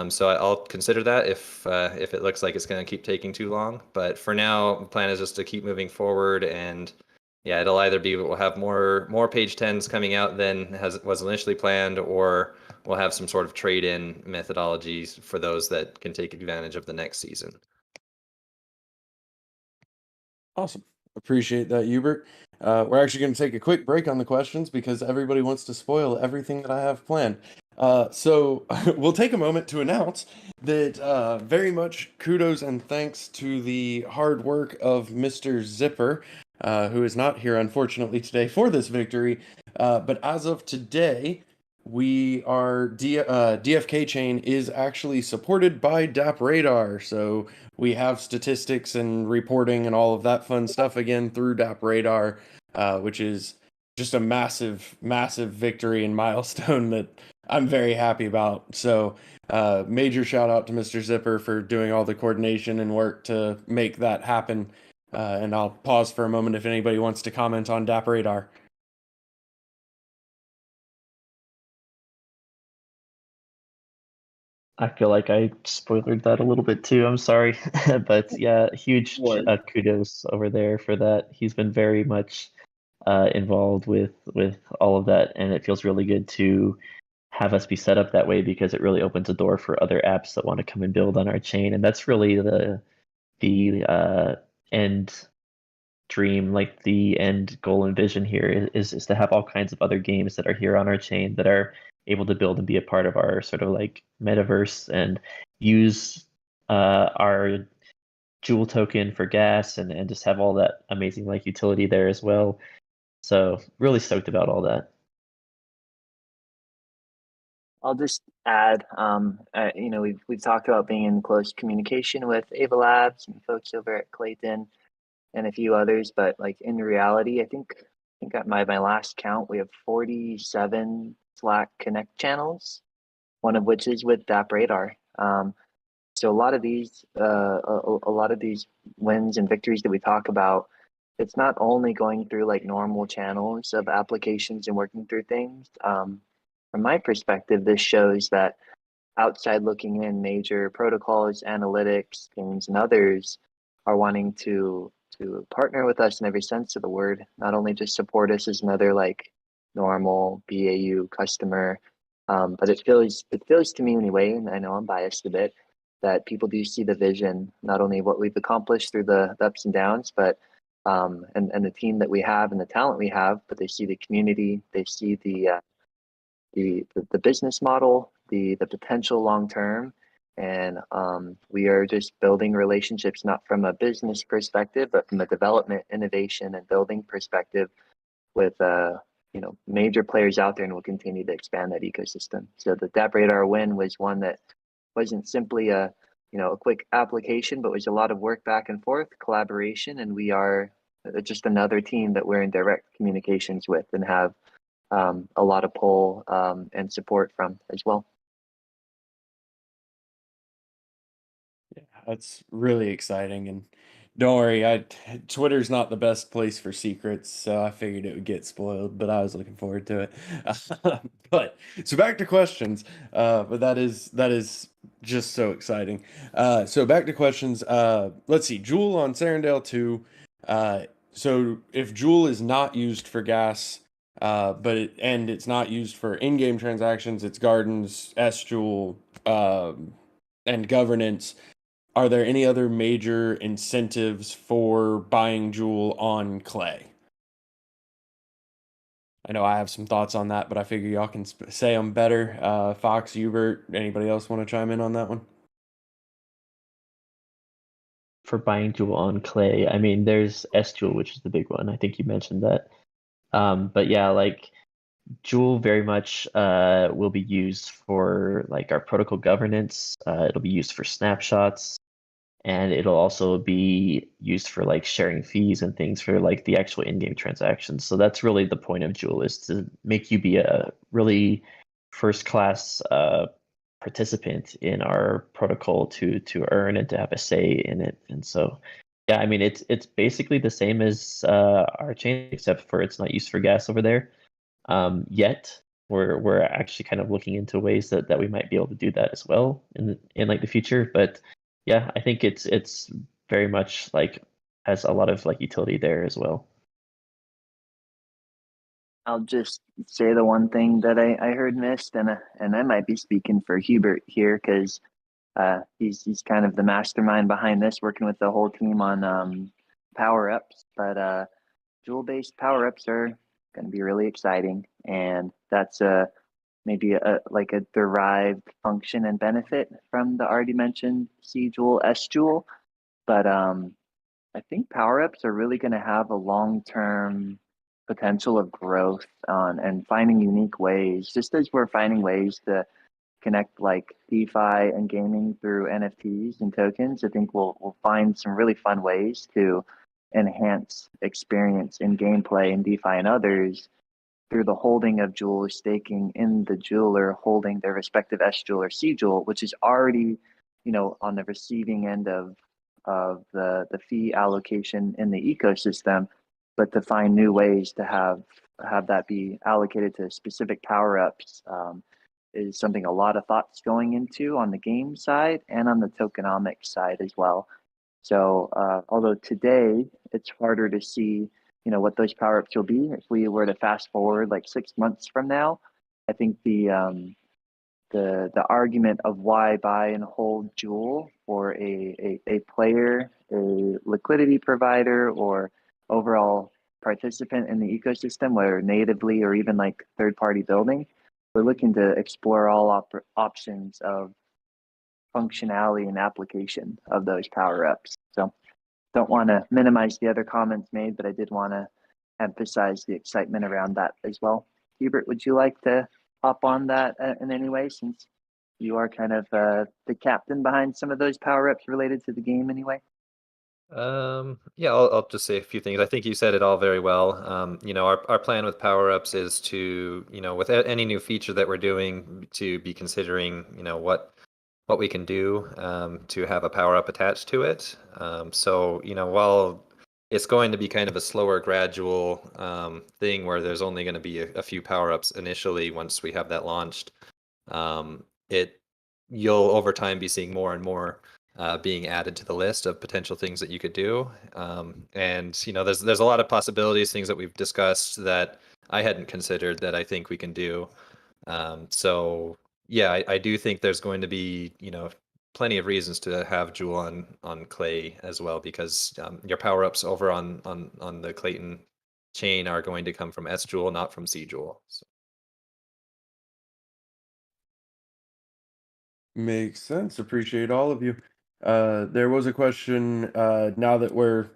So I'll consider that if it looks like it's going to keep taking too long. But for now, the plan is just to keep moving forward, and yeah, it'll either be we'll have more page 10s coming out than was initially planned, or we'll have some sort of trade-in methodologies for those that can take advantage of the next season. Awesome. Appreciate that, Hubert. We're actually going to take a quick break on the questions because everybody wants to spoil everything that I have planned. So we'll take a moment to announce that very much kudos and thanks to the hard work of Mr. Zipper, who is not here, unfortunately, today for this victory. But as of today, we are DFK chain is actually supported by DAP Radar. So we have statistics and reporting and all of that fun stuff again through DAP Radar, which is just a massive, massive victory and milestone that I'm very happy about. So major shout out to Mr. Zipper for doing all the coordination and work to make that happen. And I'll pause for a moment if anybody wants to comment on DAP Radar. I feel like I spoiled that a little bit too. I'm sorry, but yeah, huge kudos over there for that. He's been very much involved with all of that, and it feels really good to have us be set up that way because it really opens a door for other apps that want to come and build on our chain, and that's really the end dream, like the end goal and vision here is to have all kinds of other games that are here on our chain that are able to build and be a part of our sort of like metaverse and use our Jewel token for gas and just have all that amazing like utility there as well. So really stoked about all that. I'll just add, we've talked about being in close communication with Ava Labs and folks over at Clayton and a few others, but like in reality, I think at my last count, we have 47 Slack Connect channels, one of which is with DAP Radar. So a lot of these wins and victories that we talk about, it's not only going through like normal channels of applications and working through things. From my perspective, this shows that outside looking in, major protocols, analytics, teams, and others are wanting to partner with us in every sense of the word, not only just support us as another like normal BAU customer, but it feels to me anyway, and I know I'm biased a bit, that people do see the vision, not only what we've accomplished through the ups and downs, but and the team that we have and the talent we have, but they see the community, they see the business model, the potential long term, and we are just building relationships not from a business perspective, but from a development, innovation, and building perspective with major players out there, and we'll continue to expand that ecosystem. So the DAP Radar win was one that wasn't simply a quick application, but was a lot of work back and forth, collaboration, and we are just another team that we're in direct communications with and have a lot of pull and support from as well. Yeah, that's really exciting. And don't worry, Twitter's not the best place for secrets, so I figured it would get spoiled, but I was looking forward to it. But so back to questions. But that is just so exciting. So back to questions. Let's see. Jewel on Serendale 2. So if Jewel is not used for gas, but it's not used for in-game transactions, it's Gardens, S Jewel, and governance. Are there any other major incentives for buying Jewel on Clay? I know I have some thoughts on that, but I figure y'all can say them better. Fox, Hubert, anybody else want to chime in on that one? For buying Jewel on Clay, I mean, there's S Jewel, which is the big one. I think you mentioned that. But yeah, like Jewel very much will be used for like our protocol governance. It'll be used for snapshots, and it'll also be used for like sharing fees and things for like the actual in-game transactions. So that's really the point of Jewel, is to make you be a really first-class participant in our protocol to earn and to have a say in it. And so yeah, I mean it's basically the same as our chain, except for it's not used for gas over there. Yet we're actually kind of looking into ways that we might be able to do that as well in like the future. But yeah, I think it's very much like has a lot of like utility there as well. I'll just say the one thing that I heard missed, and I might be speaking for Hubert here because he's kind of the mastermind behind this, working with the whole team on power ups. But Jewel based power ups are going to be really exciting, and that's maybe like a derived function and benefit from the already mentioned C Jewel, S Jewel. But I think power ups are really going to have a long term potential of growth on and finding unique ways, just as we're finding ways to connect like DeFi and gaming through NFTs and tokens. I think we'll find some really fun ways to enhance experience in gameplay in DeFi and others through the holding of Jewel, staking in the Jewel, or holding their respective S Jewel or C Jewel, which is already, on the receiving end of the fee allocation in the ecosystem, but to find new ways to have that be allocated to specific power ups is something a lot of thoughts going into on the game side and on the tokenomics side as well. So although today it's harder to see, what those power ups will be, if we were to fast forward like 6 months from now, I think the argument of why buy and hold Jewel for a player, a liquidity provider, or overall participant in the ecosystem, whether natively or even like third party building, we're looking to explore all options of functionality and application of those power ups. So don't want to minimize the other comments made, but I did want to emphasize the excitement around that as well. Hubert, would you like to hop on that in any way, since you are kind of the captain behind some of those power ups related to the game anyway? Yeah, I'll just say a few things. I think you said it all very well. Our plan with power ups is to, with any new feature that we're doing, to be considering, what we can do to have a power up attached to it. So, while it's going to be kind of a slower, gradual thing where there's only going to be a few power ups initially once we have that launched, you'll over time be seeing more and more being added to the list of potential things that you could do. And there's a lot of possibilities, things that we've discussed that I hadn't considered that I think we can do. So yeah, I do think there's going to be plenty of reasons to have Jewel on Clay as well, because your power ups over on the Clayton chain are going to come from S Jewel, not from C Jewel. So. Makes sense. Appreciate all of you. There was a question, now that we're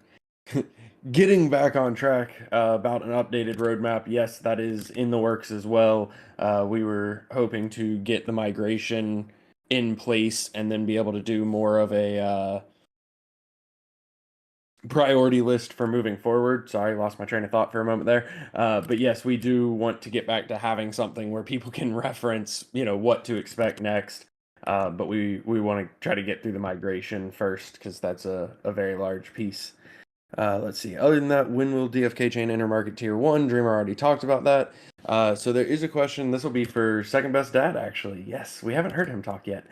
getting back on track, about an updated roadmap. Yes, that is in the works as well. We were hoping to get the migration in place and then be able to do more of a priority list for moving forward. Sorry, lost my train of thought for a moment there. But yes, we do want to get back to having something where people can reference, what to expect next. But we want to try to get through the migration first, because that's a very large piece. Let's see. Other than that, when will DFK chain enter market tier 1? Dreamer already talked about that. So there is a question. This will be for Second Best Dad, actually. Yes, we haven't heard him talk yet.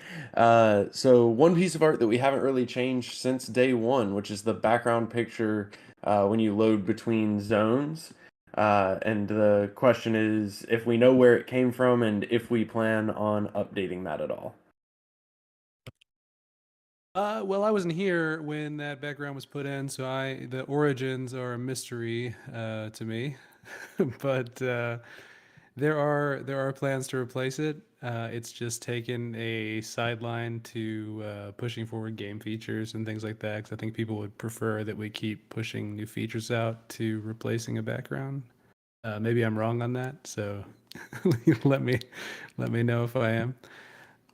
So one piece of art that we haven't really changed since day one, which is the background picture when you load between zones. And the question is if we know where it came from and if we plan on updating that at all. Well, I wasn't here when that background was put in, so the origins are a mystery to me. But there are plans to replace it. It's just taken a sideline to pushing forward game features and things like that, because I think people would prefer that we keep pushing new features out to replacing a background. Maybe I'm wrong on that, so let me know if I am.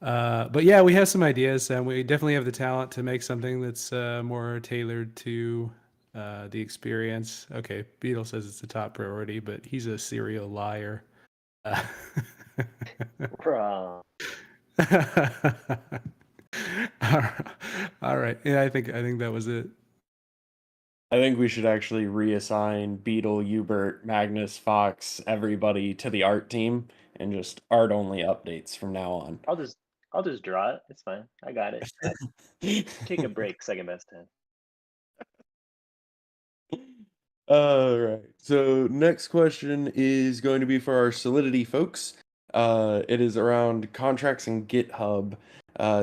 But yeah, we have some ideas, and we definitely have the talent to make something that's more tailored to the experience. Okay, Beetle says it's the top priority, but he's a serial liar. Wrong. All right. Yeah, I think that was it. I think we should actually reassign Beetle, Hubert, Magnus, Fox, everybody to the art team, and just art only updates from now on. I'll just draw it. It's fine. I got it. Take a break, Second Best 10. All right. So next question is going to be for our Solidity folks. It is around contracts and GitHub.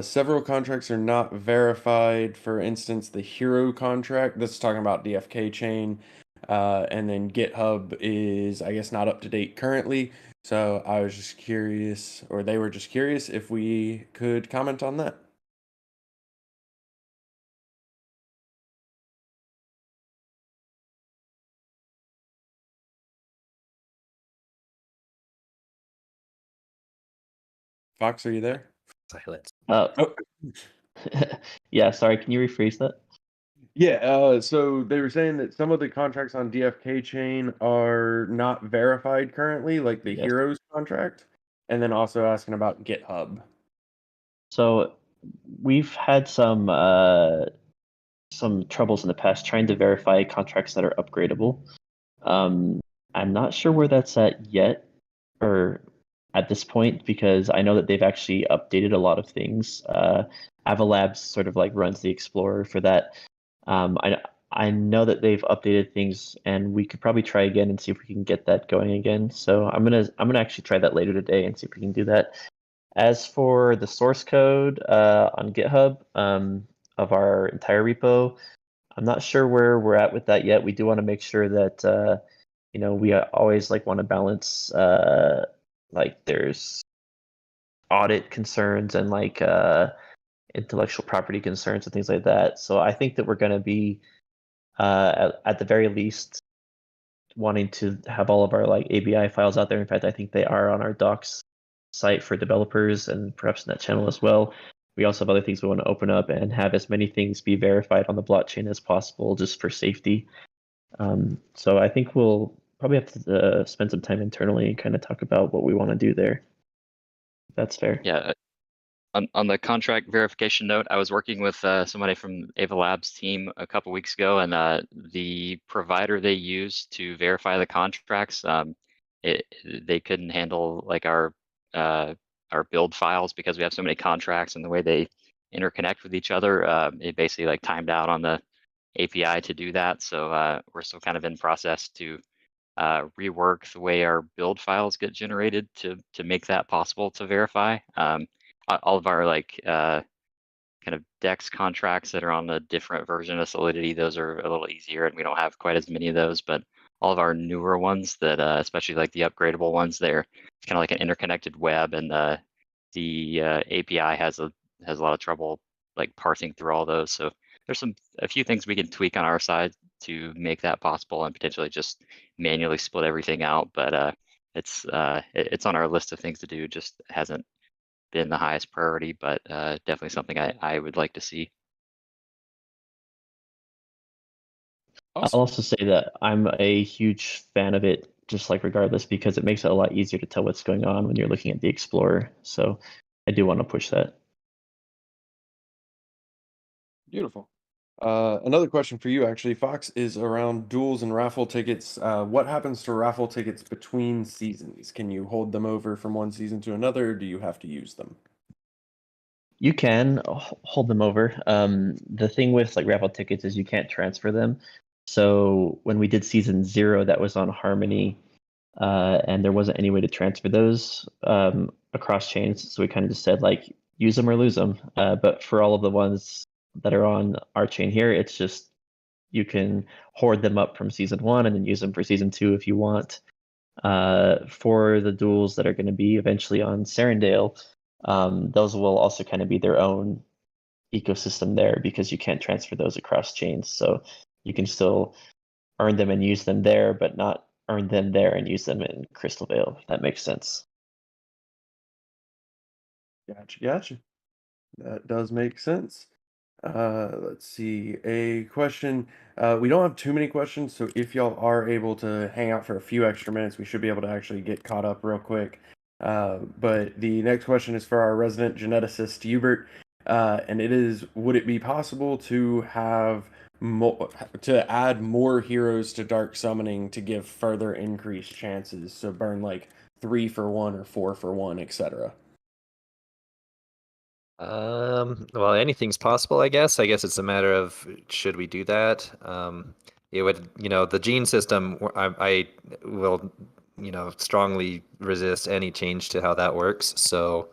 Several contracts are not verified. For instance, the Hero contract, this is talking about DFK chain. And then GitHub is, I guess, not up to date currently. So I was just curious, or they were just curious if we could comment on that. Fox, are you there? Silence. Oh, yeah. Sorry. Can you rephrase that? Yeah, so they were saying that some of the contracts on DFK chain are not verified currently, like the Yes. Heroes contract, and then also asking about GitHub. So we've had some troubles in the past trying to verify contracts that are upgradable. I'm not sure where that's at yet, or at this point, because I know that they've actually updated a lot of things. Avalabs sort of like runs the Explorer for that. I know that they've updated things, and we could probably try again and see if we can get that going again. So I'm gonna actually try that later today and see if we can do that. As for the source code on GitHub of our entire repo, I'm not sure where we're at with that yet. We do want to make sure that we always like want to balance like there's audit concerns and like intellectual property concerns and things like that. So I think that we're going to be at the very least wanting to have all of our like ABI files out there. In fact, I think they are on our docs site for developers and perhaps in that channel as well. We also have other things we want to open up and have as many things be verified on the blockchain as possible just for safety. So I think we'll probably have to spend some time internally and kind of talk about what we want to do there. That's fair. Yeah. On the contract verification note, I was working with somebody from Ava Labs team a couple weeks ago, and the provider they use to verify the contracts, they couldn't handle like our build files because we have so many contracts and the way they interconnect with each other. It basically like timed out on the API to do that. So we're still kind of in process to rework the way our build files get generated to make that possible to verify. All of our like kind of DEX contracts that are on a different version of Solidity, those are a little easier, and we don't have quite as many of those. But all of our newer ones that, especially like the upgradable ones, it's kind of like an interconnected web, and the API has a lot of trouble like parsing through all those. So there's a few things we can tweak on our side to make that possible, and potentially just manually split everything out. But it's on our list of things to do. Just hasn't been the highest priority, but definitely something I would like to see. Awesome. I'll also say that I'm a huge fan of it, just like regardless, because it makes it a lot easier to tell what's going on when you're looking at the Explorer. So I do want to push that. Beautiful. Another question for you, actually, Fox, is around duels and raffle tickets. What happens to raffle tickets between seasons? Can you hold them over from one season to another, or do you have to use them? You can hold them over. The thing with like raffle tickets is you can't transfer them. So when we did season 0, that was on Harmony, and there wasn't any way to transfer those across chains. So we kind of just said like use them or lose them. But for all of the ones that are on our chain here, it's just you can hoard them up from season 1 and then use them for season 2 if you want. For the duels that are going to be eventually on Serendale, those will also kind of be their own ecosystem there because you can't transfer those across chains. So you can still earn them and use them there, but not earn them there and use them in Crystal Vale, if that makes sense. Gotcha. That does make sense. Let's see. A question. We don't have too many questions, so if y'all are able to hang out for a few extra minutes, we should be able to actually get caught up real quick. But the next question is for our resident geneticist, Hubert. And it is, would it be possible to have to add more heroes to Dark Summoning to give further increased chances? So burn like 3 for 1 or 4 for 1, etc. Well, anything's possible, I guess. I guess it's a matter of should we do that? It would, the gene system, I will, strongly resist any change to how that works. So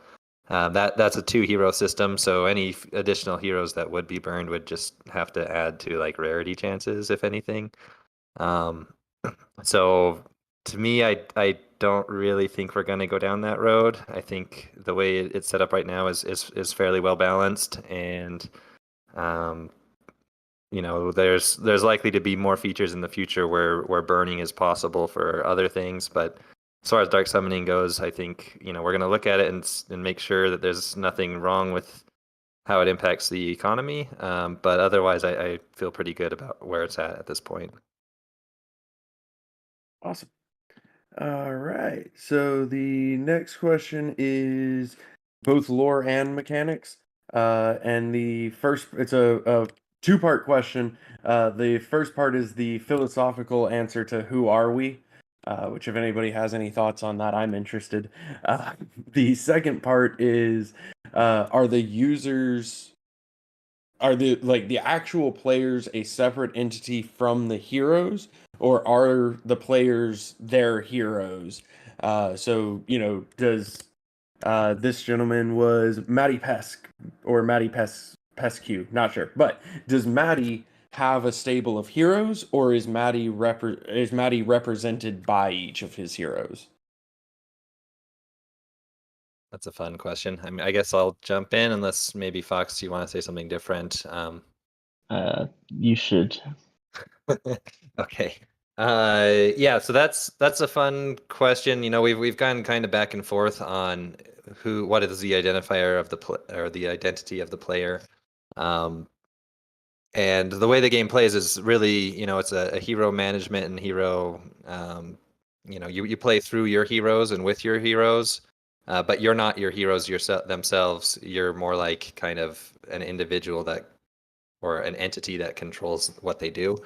that's a 2-hero system. So any additional heroes that would be burned would just have to add to like rarity chances, if anything. So to me, I don't really think we're going to go down that road. I think the way it's set up right now is fairly well balanced, and there's likely to be more features in the future where burning is possible for other things. But as far as Dark Summoning goes, I think we're going to look at it and make sure that there's nothing wrong with how it impacts the economy. But otherwise, I feel pretty good about where it's at this point. Awesome. All right. So the next question is both lore and mechanics. And the first, it's a two-part question. The first part is the philosophical answer to who are we? Which, if anybody has any thoughts on that, I'm interested. The second part is, are the users, are the actual players a separate entity from the heroes, or are the players their heroes? So does this gentleman was Matty Pesk or Matty Pescu, not sure, but does Matty have a stable of heroes, or is Matty represented by each of his heroes? That's a fun question. I mean, I guess I'll jump in unless maybe Fox, you want to say something different. You should. Okay. Yeah, so that's a fun question. We've gone kind of back and forth on what is the identifier of or the identity of the player. And the way the game plays is really, it's a hero management and hero, you play through your heroes and with your heroes, but you're not your heroes themselves. You're more like kind of an individual or an entity that controls what they do.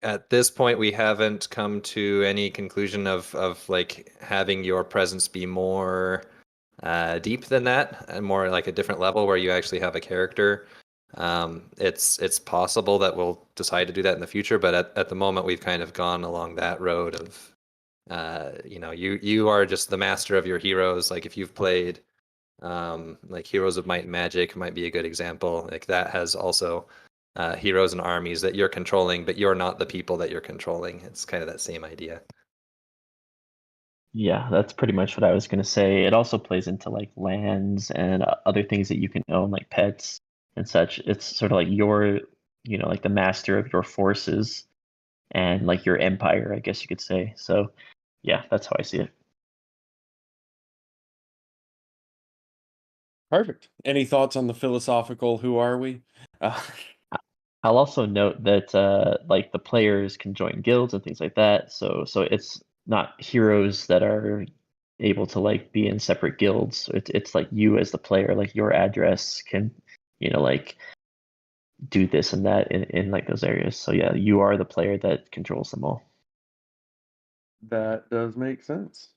At this point, we haven't come to any conclusion of like having your presence be more deep than that, and more like a different level where you actually have a character. It's possible that we'll decide to do that in the future, but at the moment, we've kind of gone along that road of, you are just the master of your heroes. Like if you've played like Heroes of Might and Magic might be a good example. Like that has also heroes and armies that you're controlling, but you're not the people that you're controlling. It's kind of that same idea. Yeah, that's pretty much what I was going to say. It also plays into like lands and other things that you can own, like pets and such. It's sort of like like the master of your forces and like your empire, I guess you could say. So, yeah, that's how I see it. Perfect. Any thoughts on the philosophical who are we? I'll also note that like the players can join guilds and things like that. So it's not heroes that are able to like be in separate guilds. It's like you as the player, like your address can, like do this and that in like those areas. So yeah, you are the player that controls them all. That does make sense.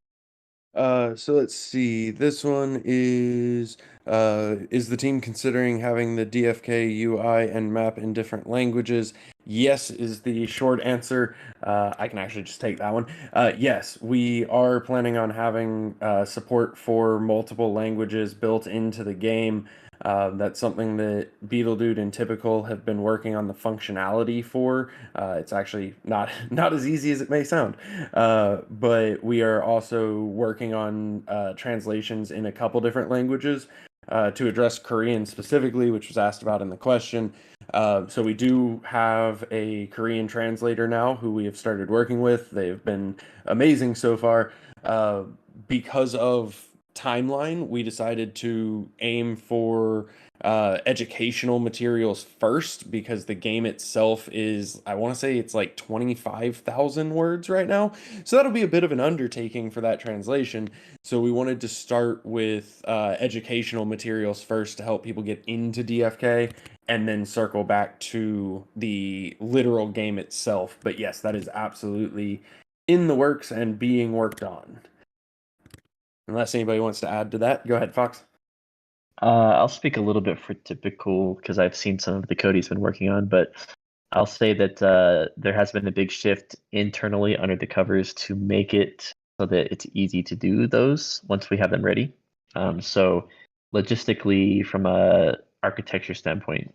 So let's see. This one is the team considering having the DFK UI and map in different languages? Yes, is the short answer. I can actually just take that one. Yes, we are planning on having support for multiple languages built into the game. That's something that Beetledude and Typical have been working on the functionality for. It's actually not as easy as it may sound, but we are also working on translations in a couple different languages to address Korean specifically, which was asked about in the question. So we do have a Korean translator now who we have started working with. They've been amazing so far. Because of timeline, we decided to aim for educational materials first, because the game itself is, I want to say it's like 25,000 words right now. So that'll be a bit of an undertaking for that translation. So we wanted to start with educational materials first to help people get into DFK, and then circle back to the literal game itself. But yes, that is absolutely in the works and being worked on. Unless anybody wants to add to that, go ahead, Fox. I'll speak a little bit for Typical because I've seen some of the code he's been working on, but I'll say that there has been a big shift internally under the covers to make it so that it's easy to do those once we have them ready. So logistically, from a architecture standpoint,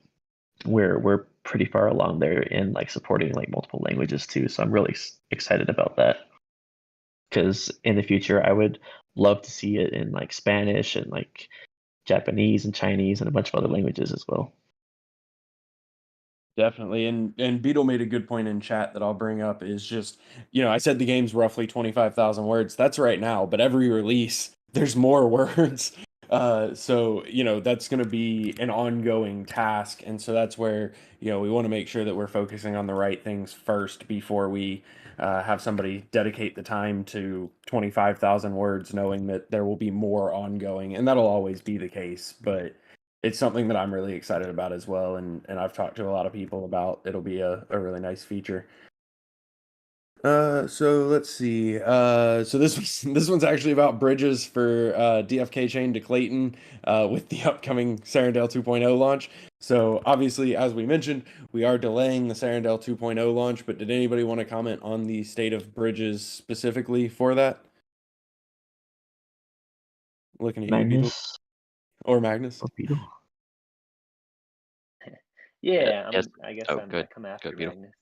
we're pretty far along there in like supporting like multiple languages too. So I'm really excited about that, because in the future I would love to see it in like Spanish and like Japanese and Chinese and a bunch of other languages as well. Definitely. And Beetle made a good point in chat that I'll bring up, is just, I said the game's roughly 25,000 words. That's right now, but every release there's more words. So, that's going to be an ongoing task. And so that's where, we want to make sure that we're focusing on the right things first before we have somebody dedicate the time to 25,000 words, knowing that there will be more ongoing. And that'll always be the case. But it's something that I'm really excited about as well. And I've talked to a lot of people about. It'll be a really nice feature. So let's see. So this one's actually about bridges for DFK chain to Clayton with the upcoming Serendale 2.0 launch. So obviously, as we mentioned, we are delaying the Serendale 2.0 launch, but did anybody want to comment on the state of bridges specifically for that? Looking at you, Beetle. Magnus Or Magnus. or Beetle? Yeah, yes. I guess Oh, I good. come after Good, Beetle. Magnus.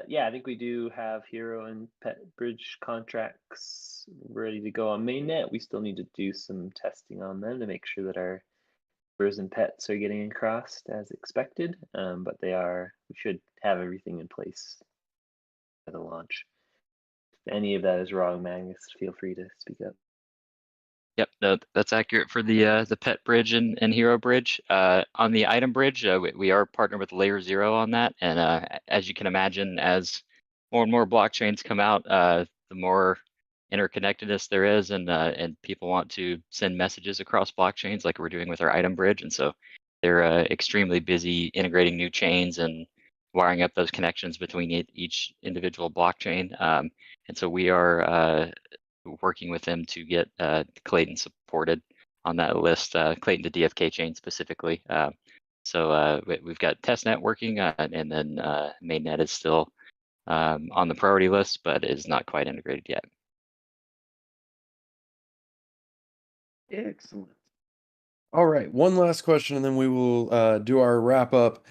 Yeah, I think we do have hero and pet bridge contracts ready to go on mainnet. We still need to do some testing on them to make sure that our heroes and pets are getting crossed as expected. But we should have everything in place at the launch. If any of that is wrong, Magnus, feel free to speak up. Yep, no, that's accurate for the pet bridge and hero bridge. On the item bridge, we are partnered with Layer 0 on that, and as you can imagine, as more and more blockchains come out, the more interconnectedness there is, and people want to send messages across blockchains like we're doing with our item bridge, and so they're extremely busy integrating new chains and wiring up those connections between each individual blockchain. And so we are working with them to get Clayton supported on that list, Clayton to DFK chain specifically. So we've got testnet working, and then mainnet is still on the priority list, but is not quite integrated yet. Excellent. All right, one last question, and then we will do our wrap up.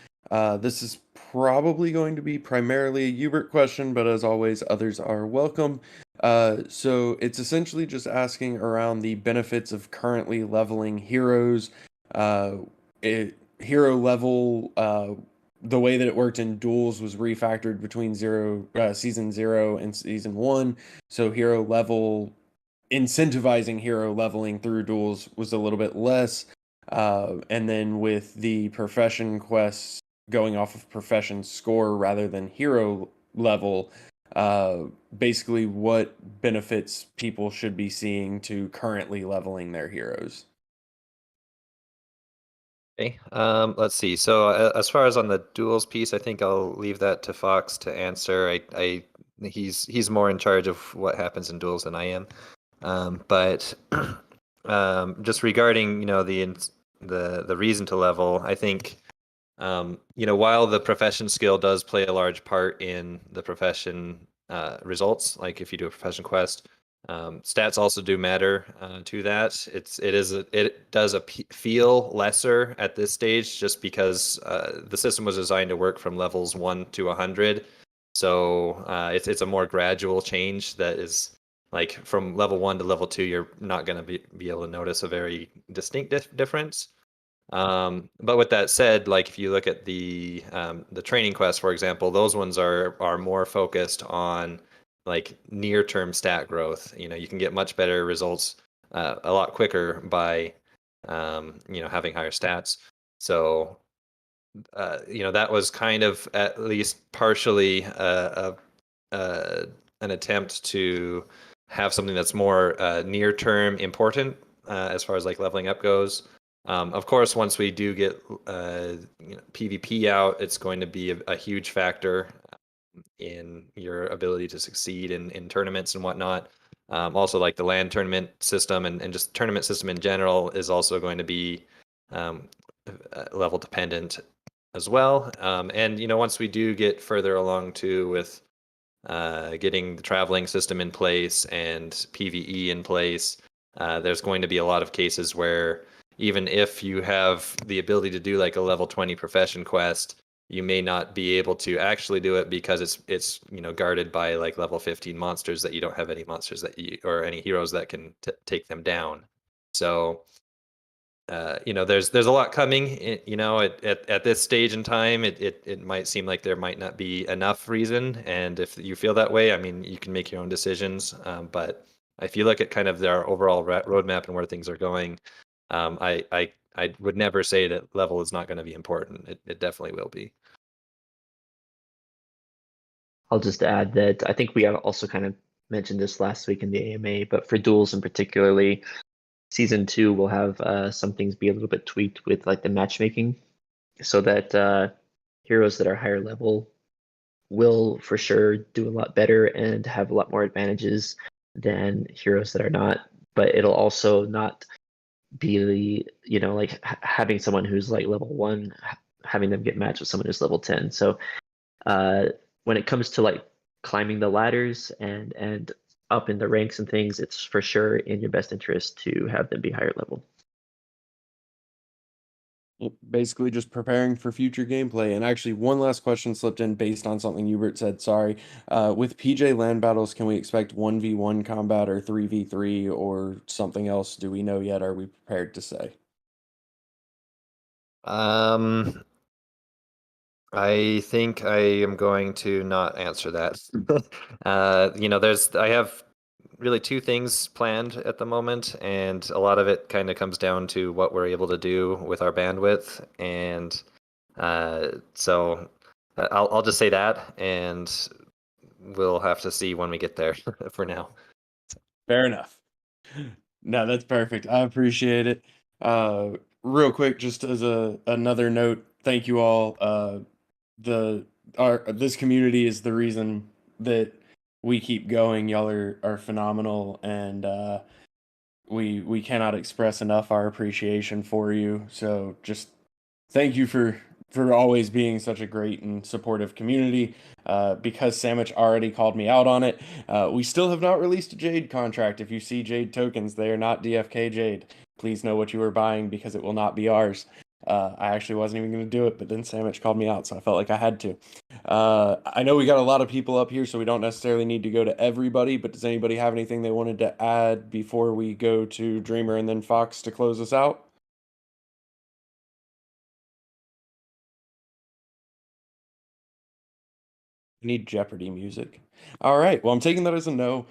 This is probably going to be primarily a Hubert question, but as always, others are welcome. So it's essentially just asking around the benefits of currently leveling heroes. Hero level, the way that it worked in duels was refactored between season 0 and season 1. So hero level, incentivizing hero leveling through duels was a little bit less. And then with the profession quests going off of profession score rather than hero level, basically what benefits people should be seeing to currently leveling their heroes. Okay, let's see. So as far as on the duels piece, I think I'll leave that to Fox to answer. He's more in charge of what happens in duels than I am. But just regarding the reason to level, I think while the profession skill does play a large part in the profession results, like if you do a profession quest, stats also do matter to that. It does feel lesser at this stage just because the system was designed to work from levels 1 to 100. So it's a more gradual change that is like from level 1 to level 2, you're not going to be able to notice a very distinct difference. But with that said, like if you look at the training quests, for example, those ones are more focused on like near-term stat growth. You can get much better results a lot quicker by having higher stats. So that was kind of at least partially an attempt to have something that's more near-term important as far as like leveling up goes. Of course, once we do get PvP out, it's going to be a huge factor in your ability to succeed in tournaments and whatnot. Also, like the LAN tournament system and just tournament system in general is also going to be level dependent as well. And once we do get further along too with getting the traveling system in place and PvE in place, there's going to be a lot of cases where even if you have the ability to do like a level 20 profession quest, you may not be able to actually do it because it's guarded by like level 15 monsters that you don't have any monsters or any heroes that can take them down. So there's a lot coming. At this stage in time, it might seem like there might not be enough reason, and if you feel that way, I mean, you can make your own decisions. But if you look at kind of their overall roadmap and where things are going, I would never say that level is not going to be important. It definitely will be. I'll just add that I think we also kind of mentioned this last week in the AMA, but for duels in particularly, season 2 will have some things be a little bit tweaked with like the matchmaking, so that heroes that are higher level will for sure do a lot better and have a lot more advantages than heroes that are not. But it'll also not be like having someone who's like level 1 having them get matched with someone who's level 10. So when it comes to like climbing the ladders and up in the ranks and things, it's for sure in your best interest to have them be higher level. Basically just preparing for future gameplay. And actually, one last question slipped in based on something Hubert said. Sorry. With PJ land battles, can we expect 1v1 combat or 3v3 or something else? Do we know yet? Are we prepared to say? I think I am going to not answer that. I have really 2 things planned at the moment, and a lot of it kind of comes down to what we're able to do with our bandwidth. And so I'll just say that, and we'll have to see when we get there for now. Fair enough. No, that's perfect. I appreciate it. Real quick, just as another note, thank you all. This community is the reason that we keep going. Y'all are phenomenal, and we cannot express enough our appreciation for you. So just thank you for always being such a great and supportive community. Because Sandwich already called me out on it, we still have not released a Jade contract. If you see Jade tokens, they are not DFK Jade. Please know what you are buying because it will not be ours. I actually wasn't even going to do it, but then Sandwich called me out, so I felt like I had to. I know we got a lot of people up here, so we don't necessarily need to go to everybody, but does anybody have anything they wanted to add before we go to Dreamer and then Fox to close us out? Need Jeopardy music. All right. Well, I'm taking that as a no.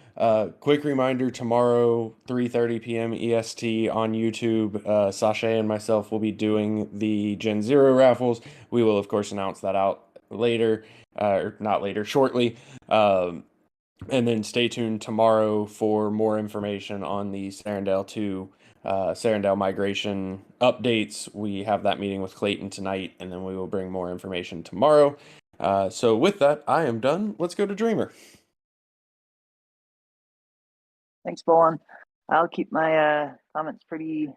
Quick reminder: tomorrow, 3:30 p.m. EST on YouTube. Sasha and myself will be doing the Gen Zero raffles. We will, of course, announce that out later, or not later, shortly. And then stay tuned tomorrow for more information on the Serendale 2 Serendale migration updates. We have that meeting with Clayton tonight, and then we will bring more information tomorrow. So with that, I am done. Let's go to Dreamer. Thanks, Bolon. I'll keep my comments pretty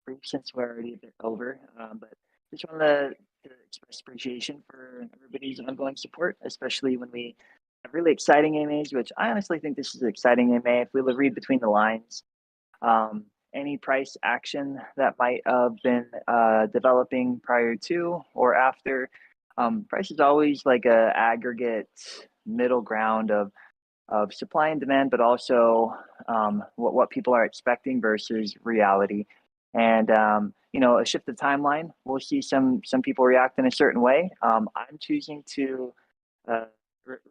brief since we're already a bit over. But just wanted to express appreciation for everybody's ongoing support, especially when we have really exciting AMAs, which I honestly think this is an exciting AMA. If we read between the lines, any price action that might have been developing prior to or after, price is always like a aggregate middle ground of supply and demand, but also what people are expecting versus reality. And a shift of timeline, we'll see some people react in a certain way. I'm choosing to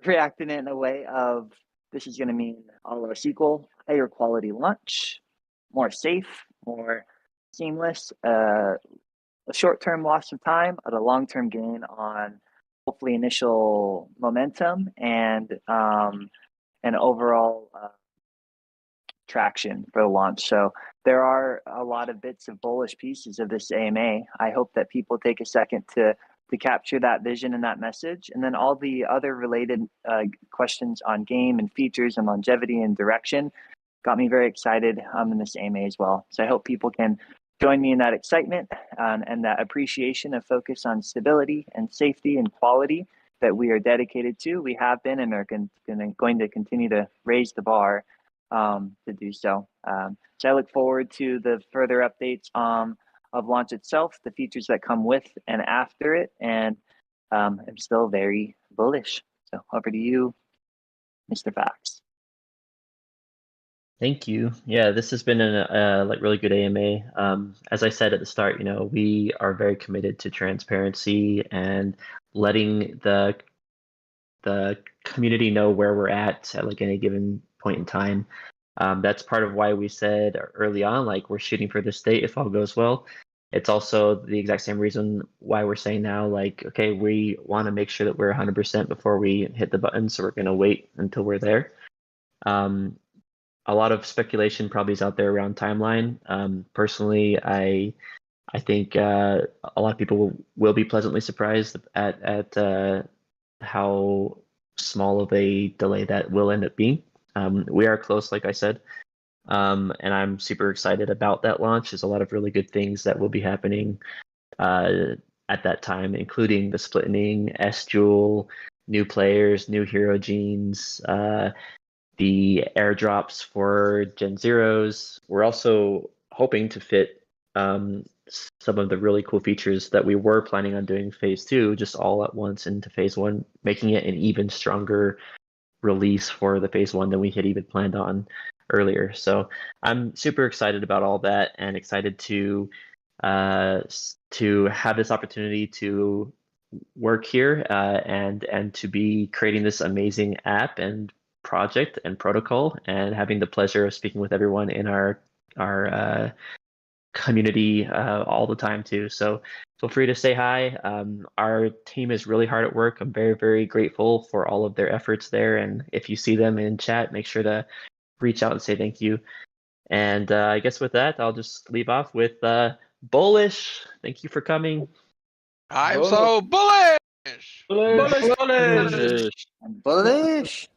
react in a way of this is going to mean all else equal, higher quality launch, more safe, more seamless, a short-term loss of time, but a long-term gain on hopefully initial momentum and overall traction for the launch. So there are a lot of bits of bullish pieces of this AMA. I hope that people take a second to capture that vision and that message. And then all the other related questions on game and features and longevity and direction got me very excited in this AMA as well. So I hope people can join me in that excitement and that appreciation of focus on stability and safety and quality that we are dedicated to. We have been and are going to continue to raise the bar to do so. So I look forward to the further updates of launch itself, the features that come with and after it, and I'm still very bullish. So over to you, Mr. Fox. Thank you. Yeah, this has been a really good AMA. As I said at the start, we are very committed to transparency and letting the community know where we're at like any given point in time. That's part of why we said early on, like, we're shooting for this date if all goes well. It's also the exact same reason why we're saying now, like, okay, we want to make sure that we're 100% before we hit the button, so we're going to wait until we're there. A lot of speculation probably is out there around timeline. Personally, I think a lot of people will be pleasantly surprised at how small of a delay that will end up being. We are close, like I said, and I'm super excited about that launch. There's a lot of really good things that will be happening at that time, including the splitting, S-Jewel, new players, new hero genes, the airdrops for Gen Zeros. We're also hoping to fit some of the really cool features that we were planning on doing phase 2 just all at once into phase 1, making it an even stronger release for the phase 1 than we had even planned on earlier. So I'm super excited about all that and excited to have this opportunity to work here and to be creating this amazing app and project and protocol, and having the pleasure of speaking with everyone in our community all the time too. So feel free to say hi. Our team is really hard at work. I'm very, very grateful for all of their efforts there. And if you see them in chat, make sure to reach out and say thank you. And I guess with that, I'll just leave off with Bullish. Thank you for coming. I'm so bullish. Bullish. Bullish. Bullish.